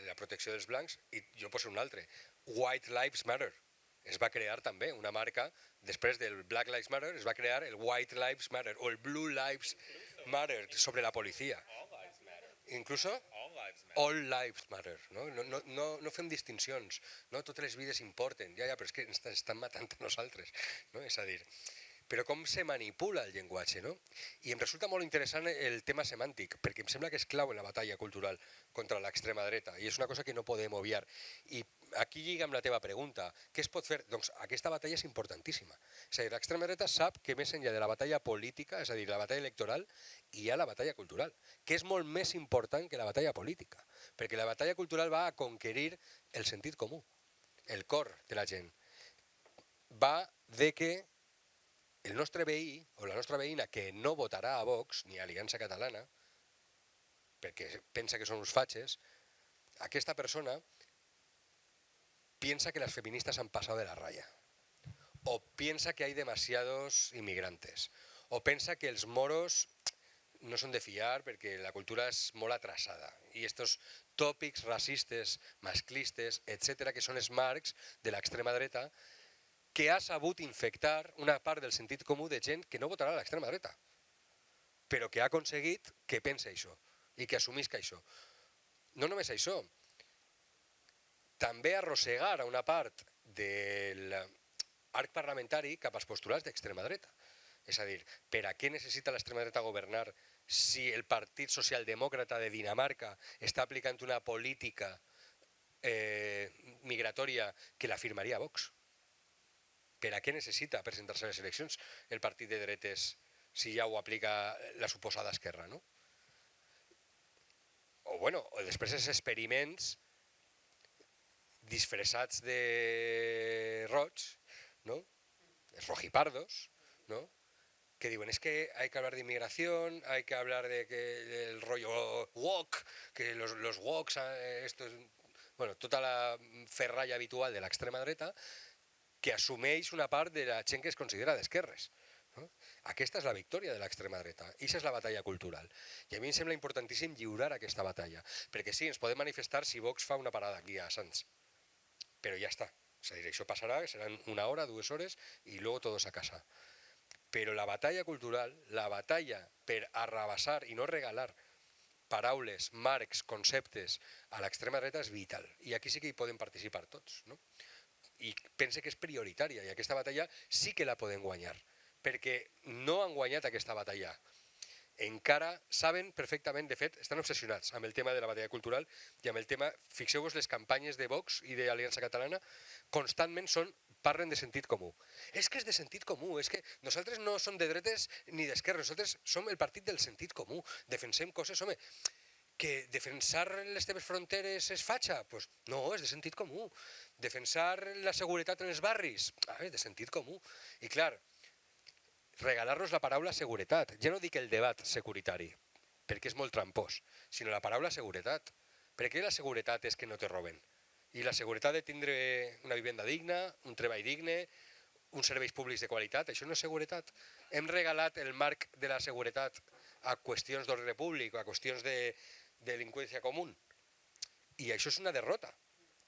la protecció dels blancs, i jo poso un altre. White Lives Matter. Es va crear també una marca, després del Black Lives Matter, es va crear el White Lives Matter o el Blue Lives Matter sobre la policia. Incluso all lives matter, no? No fem distincions, no? Totes les vides importen, ja, però és que ens estan matant a nosaltres, no? És a dir, però com se manipula el llenguatge, no? I em resulta molt interessant el tema semàntic, perquè em sembla que és clau en la batalla cultural contra l'extrema dreta, i és una cosa que no podem obviar. I aquí lliga amb la teva pregunta, què es pot fer? Doncs aquesta batalla és importantíssima. És a dir, l'extrema dreta sap que més enllà de la batalla política, és a dir, la batalla electoral, hi ha la batalla cultural, que és molt més important que la batalla política, perquè la batalla cultural va a conquerir el sentit comú, el cor de la gent. Va de que el nostre veí o la nostra veïna que no votarà a Vox ni a Aliança Catalana, perquè pensa que són uns fatxes, aquesta persona piensa que las feministas han pasado de la raya, o piensa que hay demasiados inmigrantes, o pensa que els moros no són de fiar perquè la cultura és molt atrasada i estos tòpics racistes, masclistes, etc., que són els marcs de l'extrema dreta, que ha sabut infectar una part del sentit comú de gent que no votarà a l'extrema dreta, però que ha aconseguit que pense això i que assumisca això. No només això, també arrossegar a una part de l'arc parlamentari cap als postulats d'extrema dreta. És a dir, per a què necessita l'extrema dreta governar si el Partit Socialdemòcrata de Dinamarca està aplicant una política migratòria que la firmaria Vox? Per a què necessita presentar-se a les eleccions el partit de dretes si ja ho aplica la suposada esquerra, no? O després els experiments disfressats de roig, ¿no? Els rojipardos, ¿no? Que diuen, es que hay que hablar de inmigración, hay que hablar de que el rollo woke, que los wokes, estos bueno, tota la ferralla habitual de l'extrema dreta, que assumeix una part de la gent que es considera d'esquerres. No? Aquesta és la victòria de l'extrema dreta, i aquesta és la batalla cultural. I a mi em sembla importantíssim lliurar aquesta batalla, perquè sí, ens podem manifestar si Vox fa una parada aquí a Sants, però ja està. És a dir, això passarà, seran 1 hora, 2 hores, i luego todos a casa. Però la batalla cultural, la batalla per arrabassar i no regalar paraules, marcs, conceptes a l'extrema dreta és vital. I aquí sí que hi podem participar tots. No? I pense que és prioritària, i aquesta batalla sí que la podem guanyar, perquè no han guanyat aquesta batalla. Encara saben perfectament, de fet, estan obsessionats amb el tema de la batalla cultural i amb el tema, fixeu-vos, les campanyes de Vox i d'Aliança Catalana constantment parlen de sentit comú. És que és de sentit comú, és que nosaltres no som de dretes ni d'esquerres, nosaltres som el partit del sentit comú, defensem coses, home, que defensar les teves fronteres és fatxa? Pues no, és de sentit comú. Defensar la seguretat en els barris? És de sentit comú. I clar, regalar-nos la paraula seguretat. Ja no dic el debat securitari, perquè és molt trampós, sinó la paraula seguretat. Per què la seguretat és que no te roben? I la seguretat de tindre una vivenda digna, un treball digne, uns serveis públics de qualitat, això no és seguretat. Hem regalat el marc de la seguretat a qüestions d'ordre públic, a qüestions de delinqüència comú. I això és una derrota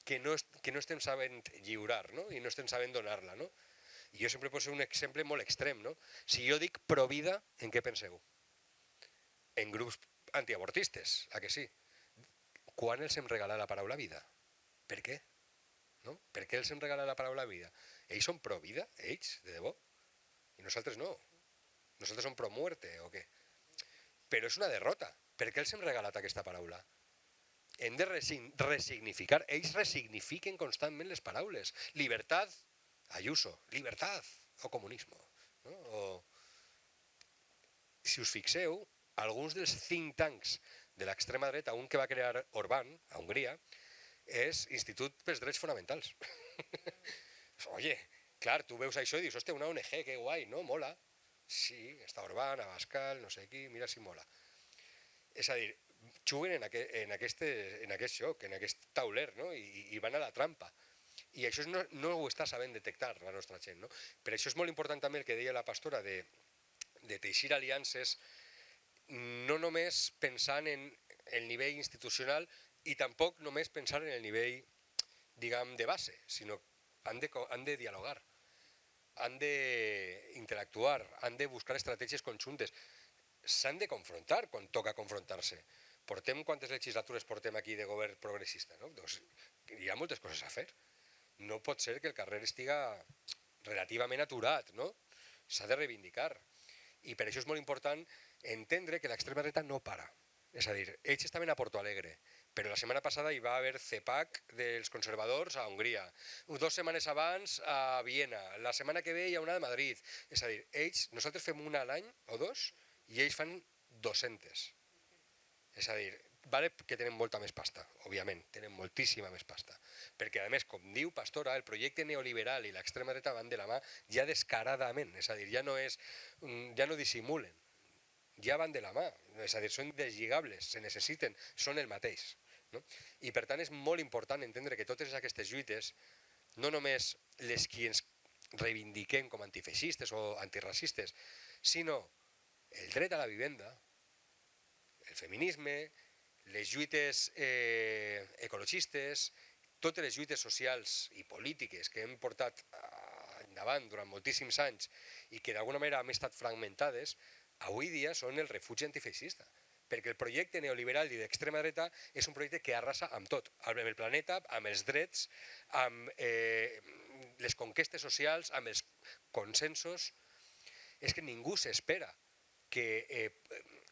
que no estem sabent lliurar, no? I no estem sabent donar-la. No? I jo sempre poso un exemple molt extrem. No? Si jo dic provida, en què penseu? En grups antiavortistes, a que sí? Quan els hem regalat la paraula vida? Per què? No? Per què els hem regalat la paraula vida? Ells són pro vida? Ells? De debò? I nosaltres no. Nosaltres som pro muerte o què? Però és una derrota. Per què els hem regalat aquesta paraula? Hem de resignificar. Ells resignifiquen constantment les paraules. Libertad, Ayuso. Libertad o comunismo. No? O... Si us fixeu, alguns dels think tanks de l'extrema dreta, un que va crear Orbán, a Hongria, és Institut pels Drets Fonamentals. Oye, clar, tu veus això i dius, hòstia, una ONG, que guai, no? Mola. Sí, està Orbán, Abascal, no sé qui, mira si mola. És a dir, juguen en aquest joc, en aquest tauler, no? I van a la trampa. I això no ho està sabent detectar la nostra gent. No? Per això és molt important també el que deia la pastora de teixir aliances, no només pensant en el nivell institucional i tampoc només pensar en el nivell, diguem, de base, sinó han de dialogar, han d'interactuar, han de buscar estratègies conjuntes, s'han de confrontar quan toca confrontar-se. Quantes legislatures portem aquí de govern progressista? No? Doncs hi ha moltes coses a fer. No pot ser que el carrer estiga relativament aturat, no? S'ha de reivindicar. I per això és molt important entendre que l'extrema dreta no para. És a dir, ells estaven a Porto Alegre, però la setmana passada hi va haver CEPAC dels conservadors a Hongria, 2 setmanes abans a Viena, la setmana que ve hi ha una de Madrid. És a dir, nosaltres fem una a l'any o 2 i ells fan 200. És a dir, vale que tenen molta més pasta, òbviament, tenen moltíssima més pasta, perquè a més, com diu Pastora, el projecte neoliberal i l'extrema dreta van de la mà ja descaradament, és a dir, ja no dissimulen, ja van de la mà, és a dir, són deslligables, se necessiten, són el mateix. No? I per tant és molt important entendre que totes aquestes lluites, no només les que ens reivindiquem com antifeixistes o antiracistes, sinó el dret a la vivenda, el feminisme, les lluites ecologistes, totes les lluites socials i polítiques que hem portat endavant durant moltíssims anys i que d'alguna manera hem estat fragmentades, avui dia són el refugi antifeixista. Perquè el projecte neoliberal i d'extrema dreta és un projecte que arrasa amb tot, amb el planeta, amb els drets, amb les conquestes socials, amb els consensos. És que ningú s'espera,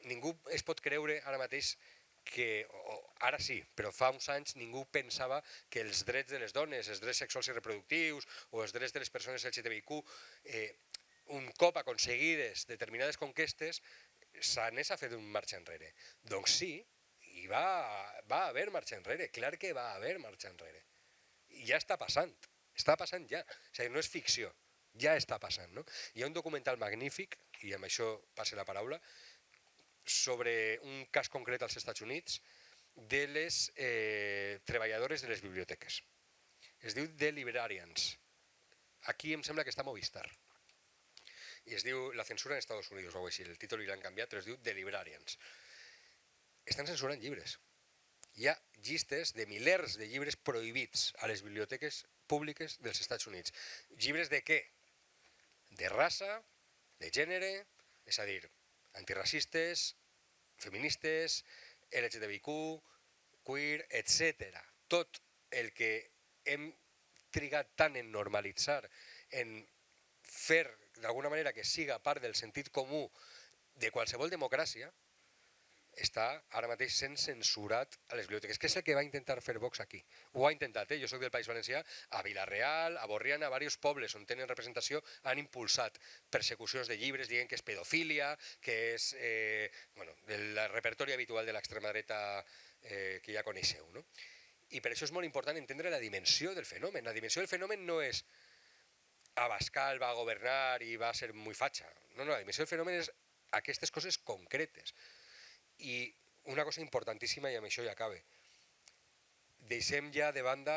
ningú es pot creure ara mateix que, ara sí, però fa uns anys ningú pensava que els drets de les dones, els drets sexuals i reproductius o els drets de les persones LGTBIQ, un cop aconseguides determinades conquestes, s'anés a fer un marxa enrere. Doncs sí, hi va haver marxa enrere, clar que va haver marxa enrere. I ja està passant ja. És a dir, no és ficció, ja està passant. No? Hi ha un documental magnífic, i amb això passe la paraula, sobre un cas concret als Estats Units, de les treballadores de les biblioteques. Es diu The Librarians. Aquí em sembla que està Movistar. I es diu La censura en Estados Unidos o alguna cosa així. El títol l'han canviat, però es diu The Librarians. Estan censurant llibres. Hi ha llistes de milers de llibres prohibits a les biblioteques públiques dels Estats Units. Llibres de què? De raça, de gènere, és a dir, antiracistes, feministes, LGTBIQ, queer, etc. Tot el que hem trigat tant en normalitzar, en fer d'alguna manera que siga part del sentit comú de qualsevol democràcia, està ara mateix sent censurat a les biblioteques, que és el que va intentar fer Vox aquí. Ho ha intentat, jo soc del País Valencià, a Vila-real, a Borriana, a diversos pobles on tenen representació, han impulsat persecucions de llibres dient que és pedofília, que és el repertori habitual de l'extrema dreta que ja coneixeu. No? I per això és molt important entendre la dimensió del fenomen. La dimensió del fenomen no és Abascal va governar i va ser muy facha. No, la dimensió del fenomen és aquestes coses concretes. I una cosa importantíssima, i amb això ja acabe, deixem ja de banda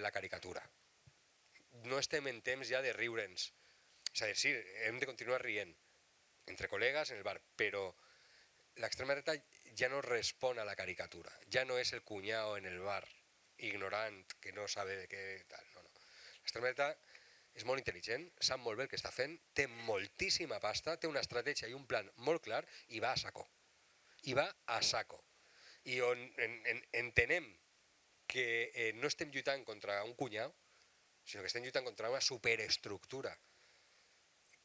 la caricatura. No estem en temps ja de riure'ns. És a dir, sí, hem de continuar rient entre col·legues en el bar, però l'extrema dreta ja no respon a la caricatura, ja no és el cunyao en el bar, ignorant, que no sabe de què tal. No. L'extrema dreta és molt intel·ligent, sap molt bé el que està fent, té moltíssima pasta, té una estratègia i un plan molt clar i va a saco. I va a saco. I on entenem que no estem lluitant contra un cunyau, sinó que estem lluitant contra una superestructura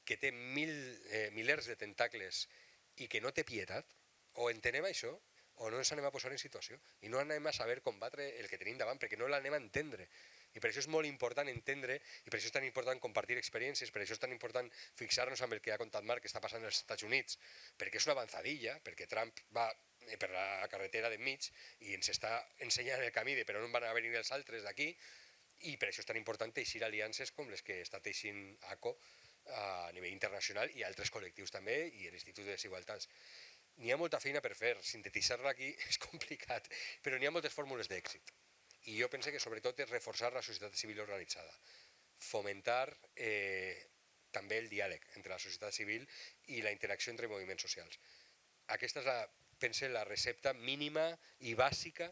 que té milers de tentacles i que no té pietat, o entenem això o no ens anem a posar en situació i no anem a saber combatre el que tenim davant perquè no l'anem a entendre. I per això és molt important entendre, i per això és tan important compartir experiències, per això és tan important fixar-nos amb el que ha contat Marc que està passant als Estats Units, perquè és una avançadilla, perquè Trump va per la carretera d'enmig i ens està ensenyant el camí de per on van a venir els altres d'aquí, i per això és tan important teixir aliances com les que està teixint ACO a nivell internacional i altres col·lectius també, i l'Institut de Desigualtats. N'hi ha molta feina per fer, sintetitzar-la aquí és complicat, però n'hi ha moltes fórmules d'èxit. I jo penso que sobretot és reforçar la societat civil organitzada, fomentar també el diàleg entre la societat civil i la interacció entre moviments socials. Aquesta és, pense, la recepta mínima i bàsica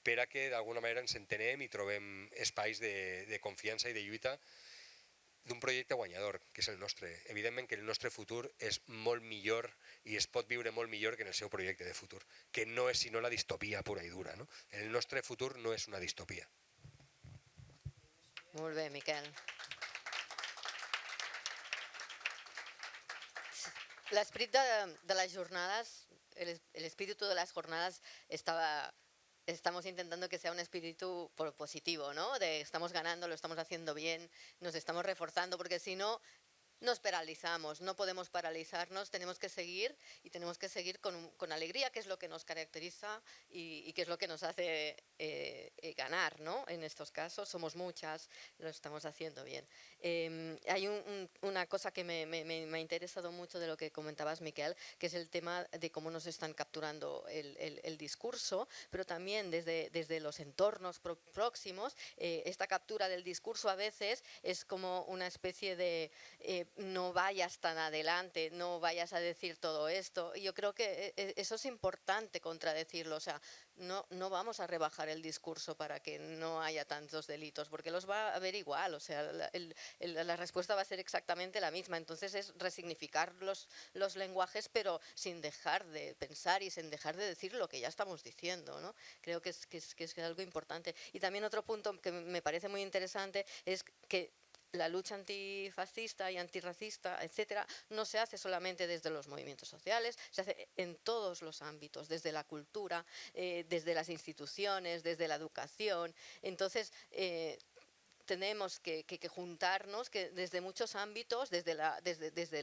per a que d'alguna manera ens entenem i trobem espais de confiança i de lluita d'un projecte guanyador, que és el nostre. Evidentment que el nostre futur és molt millor i es pot viure molt millor que en el seu projecte de futur, que no és sinó la distopia pura i dura. No? El nostre futur no és una distopia. Molt bé, Miquel. L'esperit de les jornades, el espíritu de las jornadas estamos intentando que sea un espíritu positivo, ¿no? De estamos ganando, lo estamos haciendo bien, nos estamos reforzando, porque si no, nos paralizamos, no podemos paralizarnos, tenemos que seguir y tenemos que seguir con alegría, que es lo que nos caracteriza y que es lo que nos hace ganar, ¿no? En estos casos somos muchas, lo estamos haciendo bien. Hay una cosa que me ha interesado mucho de lo que comentabas, Miquel, que es el tema de cómo nos están capturando el discurso, pero también desde los entornos próximos, esta captura del discurso a veces es como una especie de no vayas tan adelante, no vayas a decir todo esto. Y yo creo que eso es importante contradecirlo, o sea, no vamos a rebajar el discurso para que no haya tantos delitos, porque los va a haber igual, o sea, la respuesta va a ser exactamente la misma. Entonces es resignificar los lenguajes, pero sin dejar de pensar y sin dejar de decir lo que ya estamos diciendo, ¿no? Creo que es algo importante. Y también otro punto que me parece muy interesante es que la lucha antifascista y antirracista, etcétera, no se hace solamente desde los movimientos sociales, se hace en todos los ámbitos, desde la cultura, desde las instituciones, desde la educación. Entonces, tenemos que juntarnos que desde muchos ámbitos, desde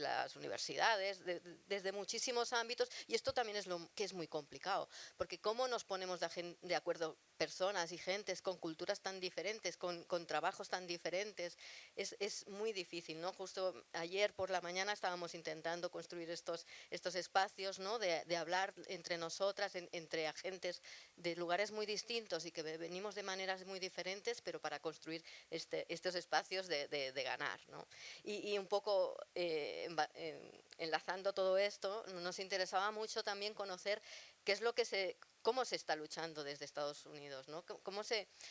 las universidades, desde muchísimos ámbitos, y esto también es lo que es muy complicado, porque cómo nos ponemos de acuerdo personas y gentes con culturas tan diferentes, con trabajos tan diferentes, es muy difícil, ¿no? Justo ayer por la mañana estábamos intentando construir estos espacios, ¿no? de hablar entre nosotras, entre agentes de lugares muy distintos y que venimos de maneras muy diferentes, pero para construir estos espacios de ganar, ¿no? Y un poco enlazando todo esto, nos interesaba mucho también conocer qué es lo que cómo se está luchando desde Estados Unidos, ¿no?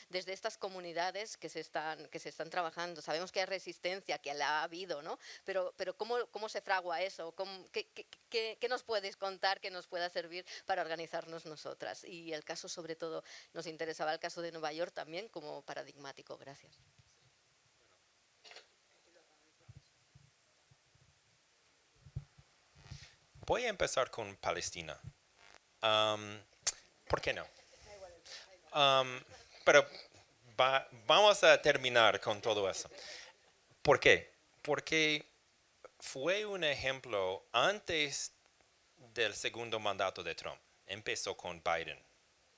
Desde estas comunidades que se están trabajando. Sabemos que hay resistencia, que la ha habido, ¿no? Pero ¿cómo se fragua eso? ¿Qué nos puedes contar que nos pueda servir para organizarnos nosotras? Y el caso, sobre todo, nos interesaba el caso de Nueva York también como paradigmático. Gracias. Voy a empezar con Palestina. ¿Por qué no? Pero vamos a terminar con todo eso. ¿Por qué? Porque fue un ejemplo antes del segundo mandato de Trump. Empezó con Biden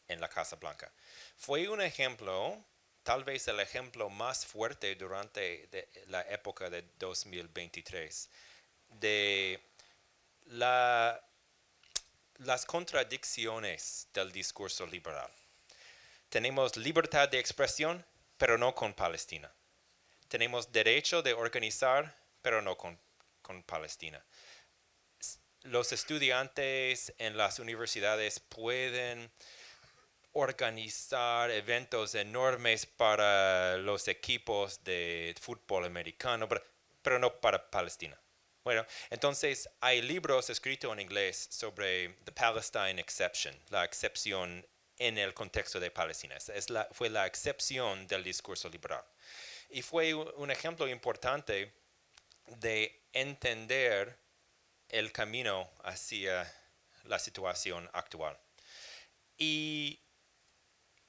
en la Casa Blanca. Fue un ejemplo, tal vez el ejemplo más fuerte durante la época de 2023, de las contradicciones del discurso liberal. Tenemos libertad de expresión, pero no con Palestina. Tenemos derecho de organizar, pero no con Palestina. Los estudiantes en las universidades pueden organizar eventos enormes para los equipos de fútbol americano, pero no para Palestina. Bueno, entonces hay libros escritos en inglés sobre The Palestine Exception, la excepción en el contexto de Palestina. Fue la excepción del discurso liberal. Y fue un ejemplo importante de entender el camino hacia la situación actual. Y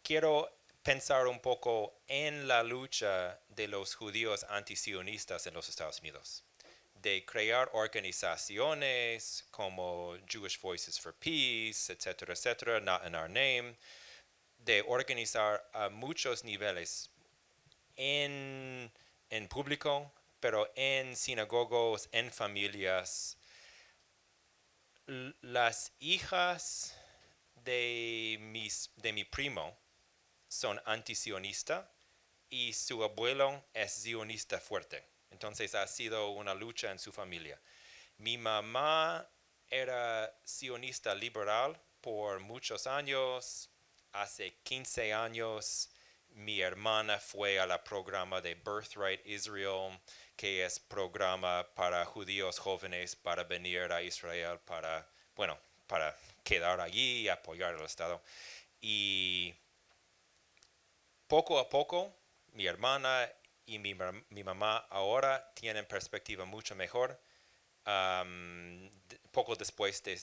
quiero pensar un poco en la lucha de los judíos antisionistas en los Estados Unidos, de crear organizaciones como Jewish Voices for Peace, etcétera, etcétera, Not in Our Name, de organizar a muchos niveles en público, pero en sinagogos, en familias. Las hijas de mi primo son antisionistas y su abuelo es sionista fuerte. Entonces ha sido una lucha en su familia. Mi mamá era sionista liberal por muchos años. Hace 15 años mi hermana fue al programa de Birthright Israel, que es programa para judíos jóvenes para venir a Israel, para quedar allí y apoyar al Estado. Y poco a poco, mi hermana y mi mamá ahora tienen perspectiva mucho mejor. Poco después de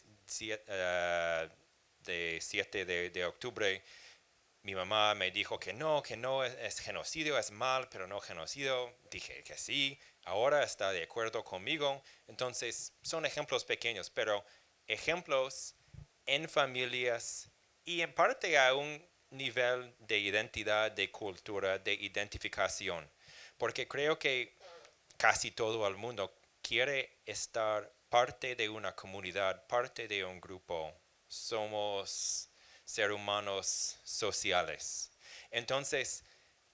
7 de octubre, mi mamá me dijo que no es genocidio, es mal, pero no genocidio. Dije que sí, ahora está de acuerdo conmigo. Entonces, son ejemplos pequeños, pero ejemplos en familias y en parte a un nivel de identidad, de cultura, de identificación. Porque creo que casi todo el mundo quiere estar parte de una comunidad, parte de un grupo. Somos seres humanos sociales. Entonces,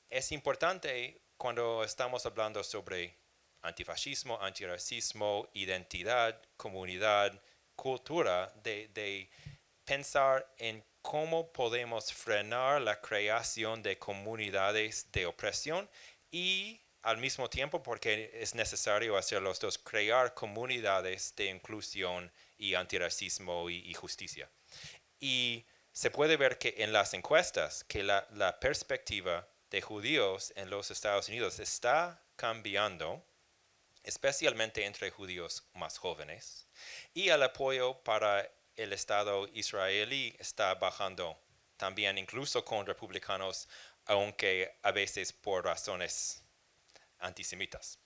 es importante cuando estamos hablando sobre antifascismo, antirracismo, identidad, comunidad, cultura, de pensar en cómo podemos frenar la creación de comunidades de opresión y al mismo tiempo, porque es necesario hacer los dos, crear comunidades de inclusión y antirracismo y justicia. Y se puede ver que en las encuestas que la perspectiva de judíos en los Estados Unidos está cambiando, especialmente entre judíos más jóvenes, y el apoyo para el Estado israelí está bajando también, incluso con republicanos aunque a veces por razones antisemitas.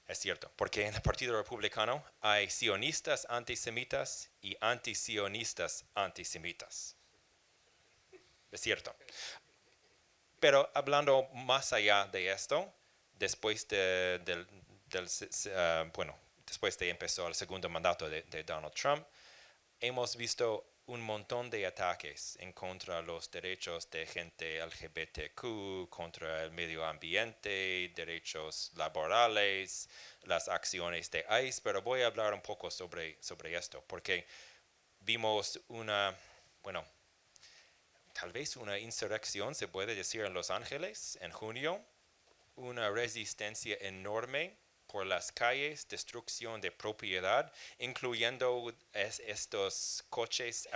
Es cierto, porque en el Partido Republicano hay sionistas antisemitas y antisionistas antisemitas. Es cierto. Pero hablando más allá de esto, después después de empezó el segundo mandato de Donald Trump, hemos visto un montón de ataques en contra de los derechos de gente LGBTQ, contra el medio ambiente, derechos laborales, las acciones de ICE, pero voy a hablar un poco sobre esto, porque vimos tal vez una insurrección, se puede decir, en Los Ángeles en junio, una resistencia enorme por las calles, destrucción de propiedad, incluyendo estos coches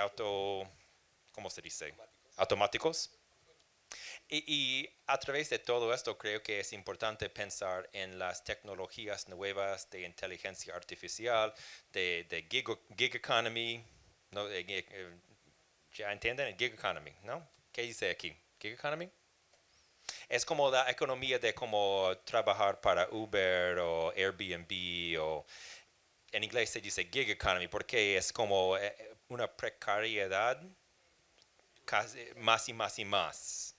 ¿cómo se dice? Automáticos. Y a través de todo esto creo que es importante pensar en las tecnologías nuevas de inteligencia artificial, de gig economy, ¿no? ¿Ya entienden? El gig economy, ¿no? ¿Qué dice aquí? Gig economy. Es como la economía de cómo trabajar para Uber o Airbnb o en inglés se dice gig economy porque es como una precariedad casi más y más y más.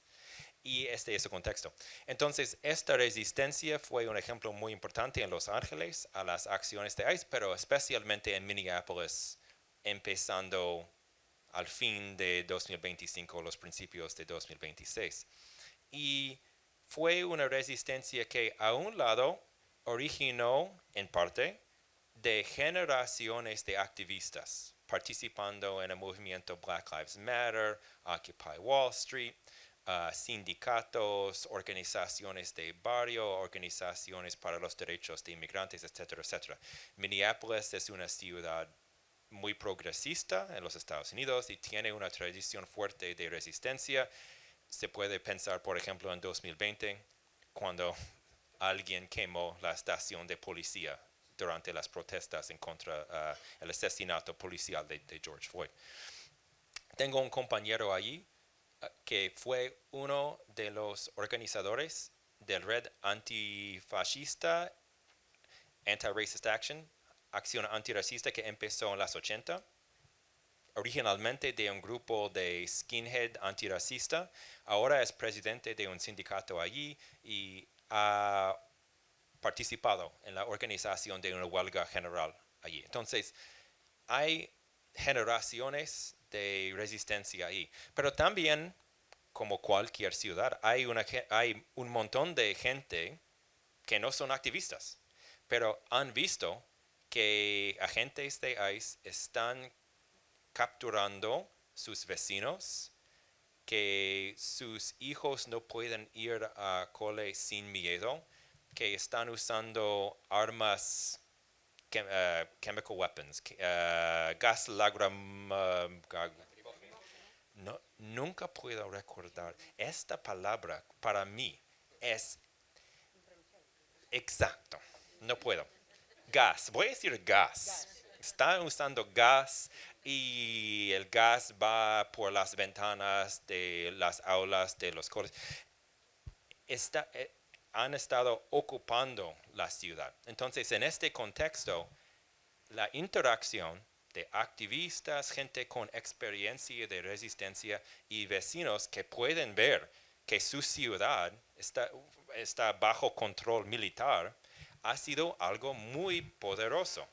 Y este es el contexto. Entonces, esta resistencia fue un ejemplo muy importante en Los Ángeles a las acciones de ICE, pero especialmente en Minneapolis, empezando al fin de 2025, los principios de 2026. Y fue una resistencia que a un lado originó en parte de generaciones de activistas participando en el movimiento Black Lives Matter, Occupy Wall Street, sindicatos, organizaciones de barrio, organizaciones para los derechos de inmigrantes, etcétera, etcétera. Minneapolis es una ciudad muy progresista en los Estados Unidos y tiene una tradición fuerte de resistencia. Se puede pensar, por ejemplo, en 2020, cuando alguien quemó la estación de policía durante las protestas en contra del asesinato policial de George Floyd. Tengo un compañero allí que fue uno de los organizadores del red antifascista, Anti-Racist Action, acción antirracista que empezó en los 80, originalmente de un grupo de skinhead antirracista, ahora es presidente de un sindicato allí y ha participado en la organización de una huelga general allí. Entonces, hay generaciones de resistencia ahí, pero también, como cualquier ciudad, hay un montón de gente que no son activistas, pero han visto que agentes de ICE están capturando sus vecinos, que sus hijos no pueden ir a cole sin miedo, que están usando armas, chemical weapons, gas no, nunca puedo recordar. Esta palabra para mí es exacto. No puedo. Gas. Voy a decir gas. Están usando gas y el gas va por las ventanas de las aulas de los colegios. Han estado ocupando la ciudad. Entonces, en este contexto, la interacción de activistas, gente con experiencia de resistencia y vecinos que pueden ver que su ciudad está bajo control militar, ha sido algo muy poderoso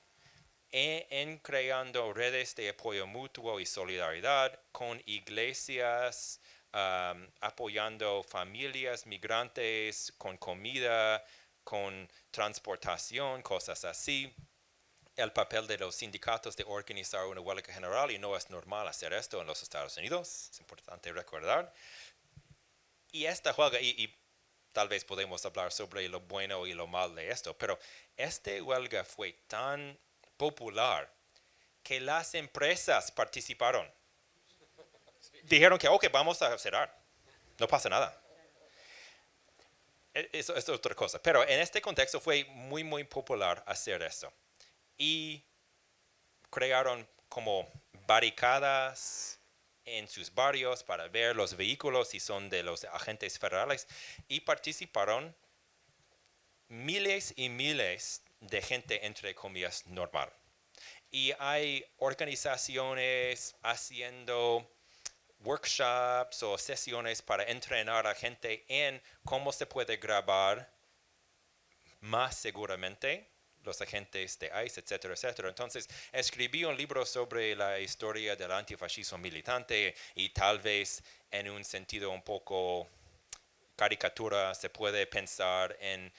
en creando redes de apoyo mutuo y solidaridad con iglesias, apoyando familias migrantes con comida, con transportación, cosas así. El papel de los sindicatos de organizar una huelga general, y no es normal hacer esto en los Estados Unidos, es importante recordar. Y esta huelga, y tal vez podemos hablar sobre lo bueno y lo mal de esto, pero esta huelga fue tan popular que las empresas participaron. Dijeron que, ok, vamos a cerrar, no pasa nada. Eso es otra cosa, pero en este contexto fue muy, muy popular hacer eso. Y crearon como barricadas en sus barrios para ver los vehículos si son de los agentes federales y participaron miles y miles de gente, entre comillas, normal. Y hay organizaciones haciendo workshops o sesiones para entrenar a gente en cómo se puede grabar más seguramente los agentes de ICE, etcétera, etcétera. Entonces, escribí un libro sobre la historia del antifascismo militante y tal vez en un sentido un poco caricatura se puede pensar en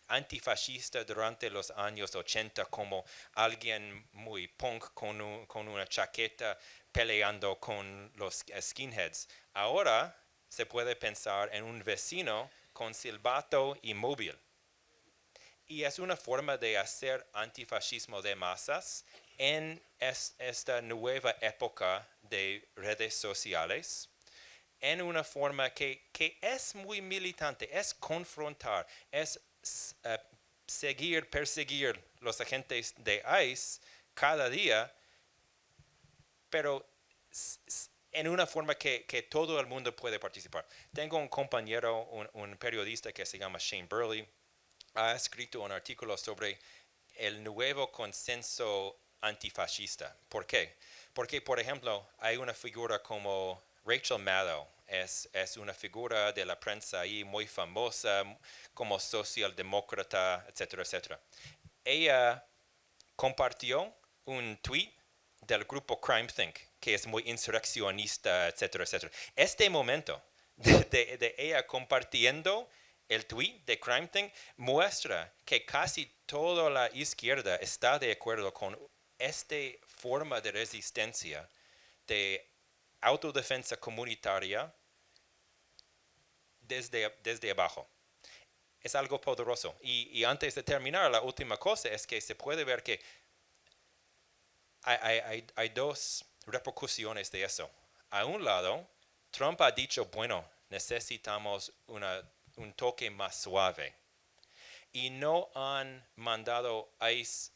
antifascista durante los años 80 como alguien muy punk con una chaqueta peleando con los skinheads. Ahora se puede pensar en un vecino con silbato y móvil. Y es una forma de hacer antifascismo de masas en esta nueva época de redes sociales, en una forma que es muy militante, es confrontar, es perseguir los agentes de ICE cada día, pero en una forma que todo el mundo puede participar. Tengo un compañero, un periodista que se llama Shane Burley, ha escrito un artículo sobre el nuevo consenso antifascista. ¿Por qué? Porque, por ejemplo, hay una figura como Rachel Maddow, es una figura de la prensa ahí muy famosa como socialdemócrata, etcétera, etcétera. Ella compartió un tweet del grupo Crime Think, que es muy insurreccionista, etcétera, etcétera. Este momento de ella compartiendo el tweet de Crime Think muestra que casi toda la izquierda está de acuerdo con esta forma de resistencia, de autodefensa comunitaria desde abajo. Es algo poderoso. Y antes de terminar, la última cosa es que se puede ver que hay dos repercusiones de eso. A un lado, Trump ha dicho, bueno, necesitamos un toque más suave. Y no han mandado ICE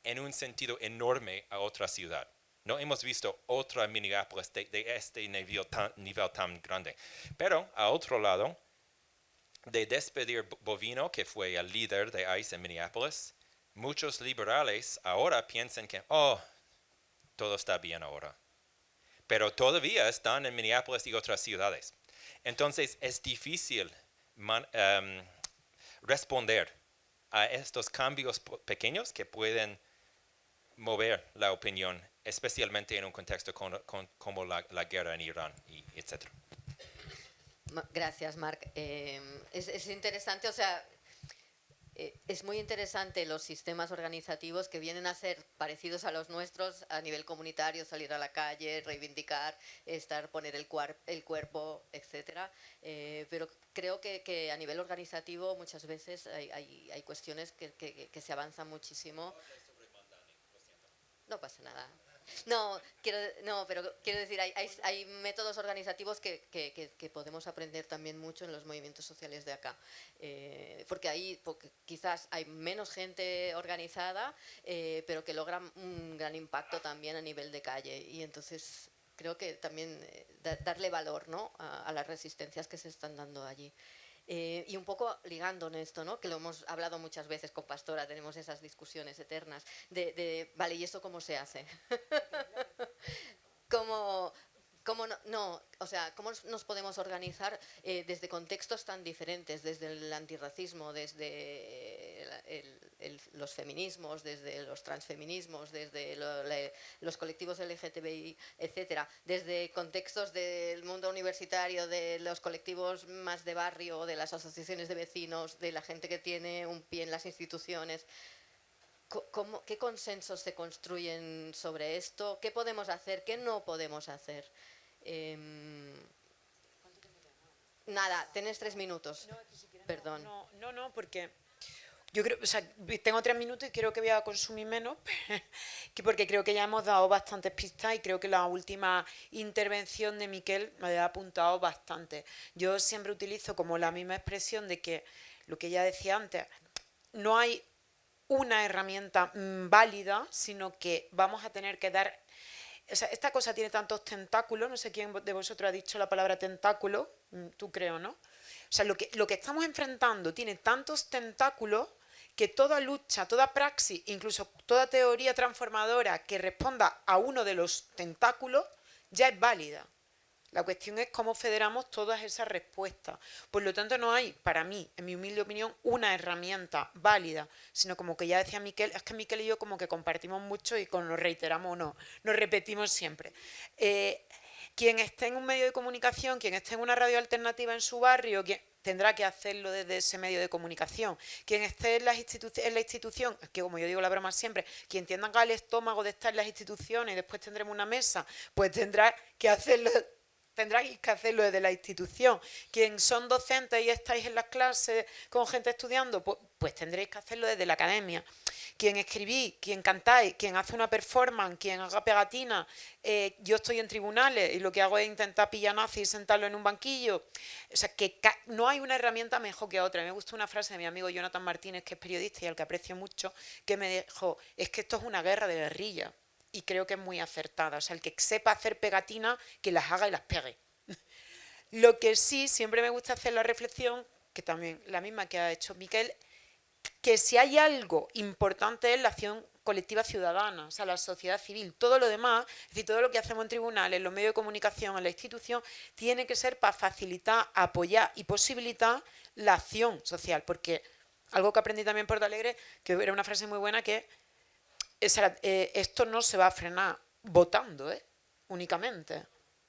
en un sentido enorme a otra ciudad. No hemos visto otra Minneapolis de este nivel tan grande. Pero, a otro lado, de despedir Bovino, que fue el líder de ICE en Minneapolis, muchos liberales ahora piensan que, todo está bien ahora. Pero todavía están en Minneapolis y otras ciudades. Entonces, es difícil responder a estos cambios pequeños que pueden mover la opinión, especialmente en un contexto como la guerra en Irán, etc. Gracias, Marc. Es interesante, o sea, es muy interesante los sistemas organizativos que vienen a ser parecidos a los nuestros a nivel comunitario, salir a la calle, reivindicar, poner el cuerpo, etc. Pero creo que a nivel organizativo muchas veces hay cuestiones que se avanzan muchísimo. No pasa nada. No, pero quiero decir, hay métodos organizativos que podemos aprender también mucho en los movimientos sociales de acá. Porque quizás hay menos gente organizada, pero que logran un gran impacto también a nivel de calle. Y entonces creo que también darle valor, ¿no?, a las resistencias que se están dando allí. Y un poco ligando en esto, ¿no?, que lo hemos hablado muchas veces con Pastora, tenemos esas discusiones eternas vale, ¿y esto cómo se hace? ¿Cómo nos podemos organizar desde contextos tan diferentes, desde el antirracismo, desde los feminismos, desde los transfeminismos, desde los colectivos LGTBI, etcétera, desde contextos del mundo universitario, de los colectivos más de barrio, de las asociaciones de vecinos, de la gente que tiene un pie en las instituciones? ¿Qué consensos se construyen sobre esto? ¿Qué podemos hacer? ¿Qué no podemos hacer? Nada, tenés 3 minutos. No, es que si quieres, Perdón. No, porque yo creo, o sea, tengo 3 minutos y creo que voy a consumir menos, porque creo que ya hemos dado bastantes pistas y creo que la última intervención de Miquel me ha apuntado bastante. Yo siempre utilizo como la misma expresión de que, lo que ya decía antes, no hay una herramienta válida, sino que vamos a tener que dar o sea, esta cosa tiene tantos tentáculos, no sé quién de vosotros ha dicho la palabra tentáculo, tú creo, ¿no? O sea, lo que estamos enfrentando tiene tantos tentáculos que toda lucha, toda praxis, incluso toda teoría transformadora que responda a uno de los tentáculos ya es válida. La cuestión es cómo federamos todas esas respuestas. Por lo tanto, no hay, para mí, en mi humilde opinión, una herramienta válida, sino como que ya decía Miquel, es que Miquel y yo como que compartimos mucho y con lo reiteramos o no, nos repetimos siempre. Quien esté en un medio de comunicación, quien esté en una radio alternativa en su barrio, tendrá que hacerlo desde ese medio de comunicación. Quien esté en la institución, que como yo digo la broma siempre, quien tenga el estómago de estar en las instituciones y después tendremos una mesa, pues tendráis que hacerlo desde la institución. Quien son docentes y estáis en las clases con gente estudiando, pues tendréis que hacerlo desde la academia. Quien escribís, quien cantáis, quien hace una performance, quien haga pegatina, yo estoy en tribunales y lo que hago es intentar pillar nazi y sentarlo en un banquillo. O sea, que no hay una herramienta mejor que otra. Me gusta una frase de mi amigo Jonathan Martínez, que es periodista y al que aprecio mucho, que me dijo, es que esto es una guerra de guerrilla. Y creo que es muy acertada. O sea, el que sepa hacer pegatinas, que las haga y las pegue. Lo que sí, siempre me gusta hacer la reflexión, que también la misma que ha hecho Miquel, que si hay algo importante es la acción colectiva ciudadana, o sea, la sociedad civil. Todo lo demás, es decir, todo lo que hacemos en tribunales, en los medios de comunicación, en la institución, tiene que ser para facilitar, apoyar y posibilitar la acción social. Porque algo que aprendí también por Alegre, que era una frase muy buena, que esto no se va a frenar votando, únicamente.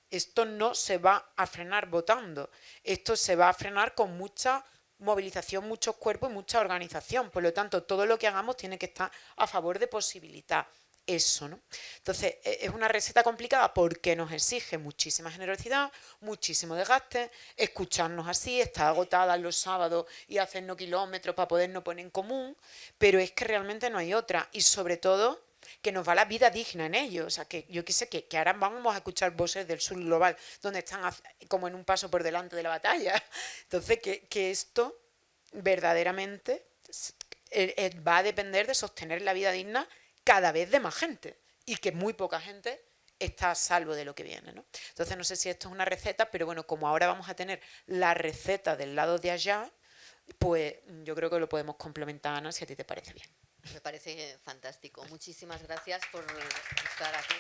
Esto no se va a frenar votando. Esto se va a frenar con mucha movilización, muchos cuerpos y mucha organización. Por lo tanto, todo lo que hagamos tiene que estar a favor de posibilitar eso, ¿no? Entonces, es una receta complicada porque nos exige muchísima generosidad, muchísimo desgaste, escucharnos así, estar agotadas los sábados y hacernos kilómetros para podernos poner en común, pero es que realmente no hay otra. Y sobre todo, que nos va la vida digna en ello. O sea, que yo quise que ahora vamos a escuchar voces del sur global, donde están como en un paso por delante de la batalla. Entonces, que esto verdaderamente va a depender de sostener la vida digna cada vez de más gente y que muy poca gente está a salvo de lo que viene, ¿no? Entonces, no sé si esto es una receta, pero bueno, como ahora vamos a tener la receta del lado de allá, pues yo creo que lo podemos complementar, Ana, si a ti te parece bien. Me parece fantástico. Muchísimas gracias por estar aquí.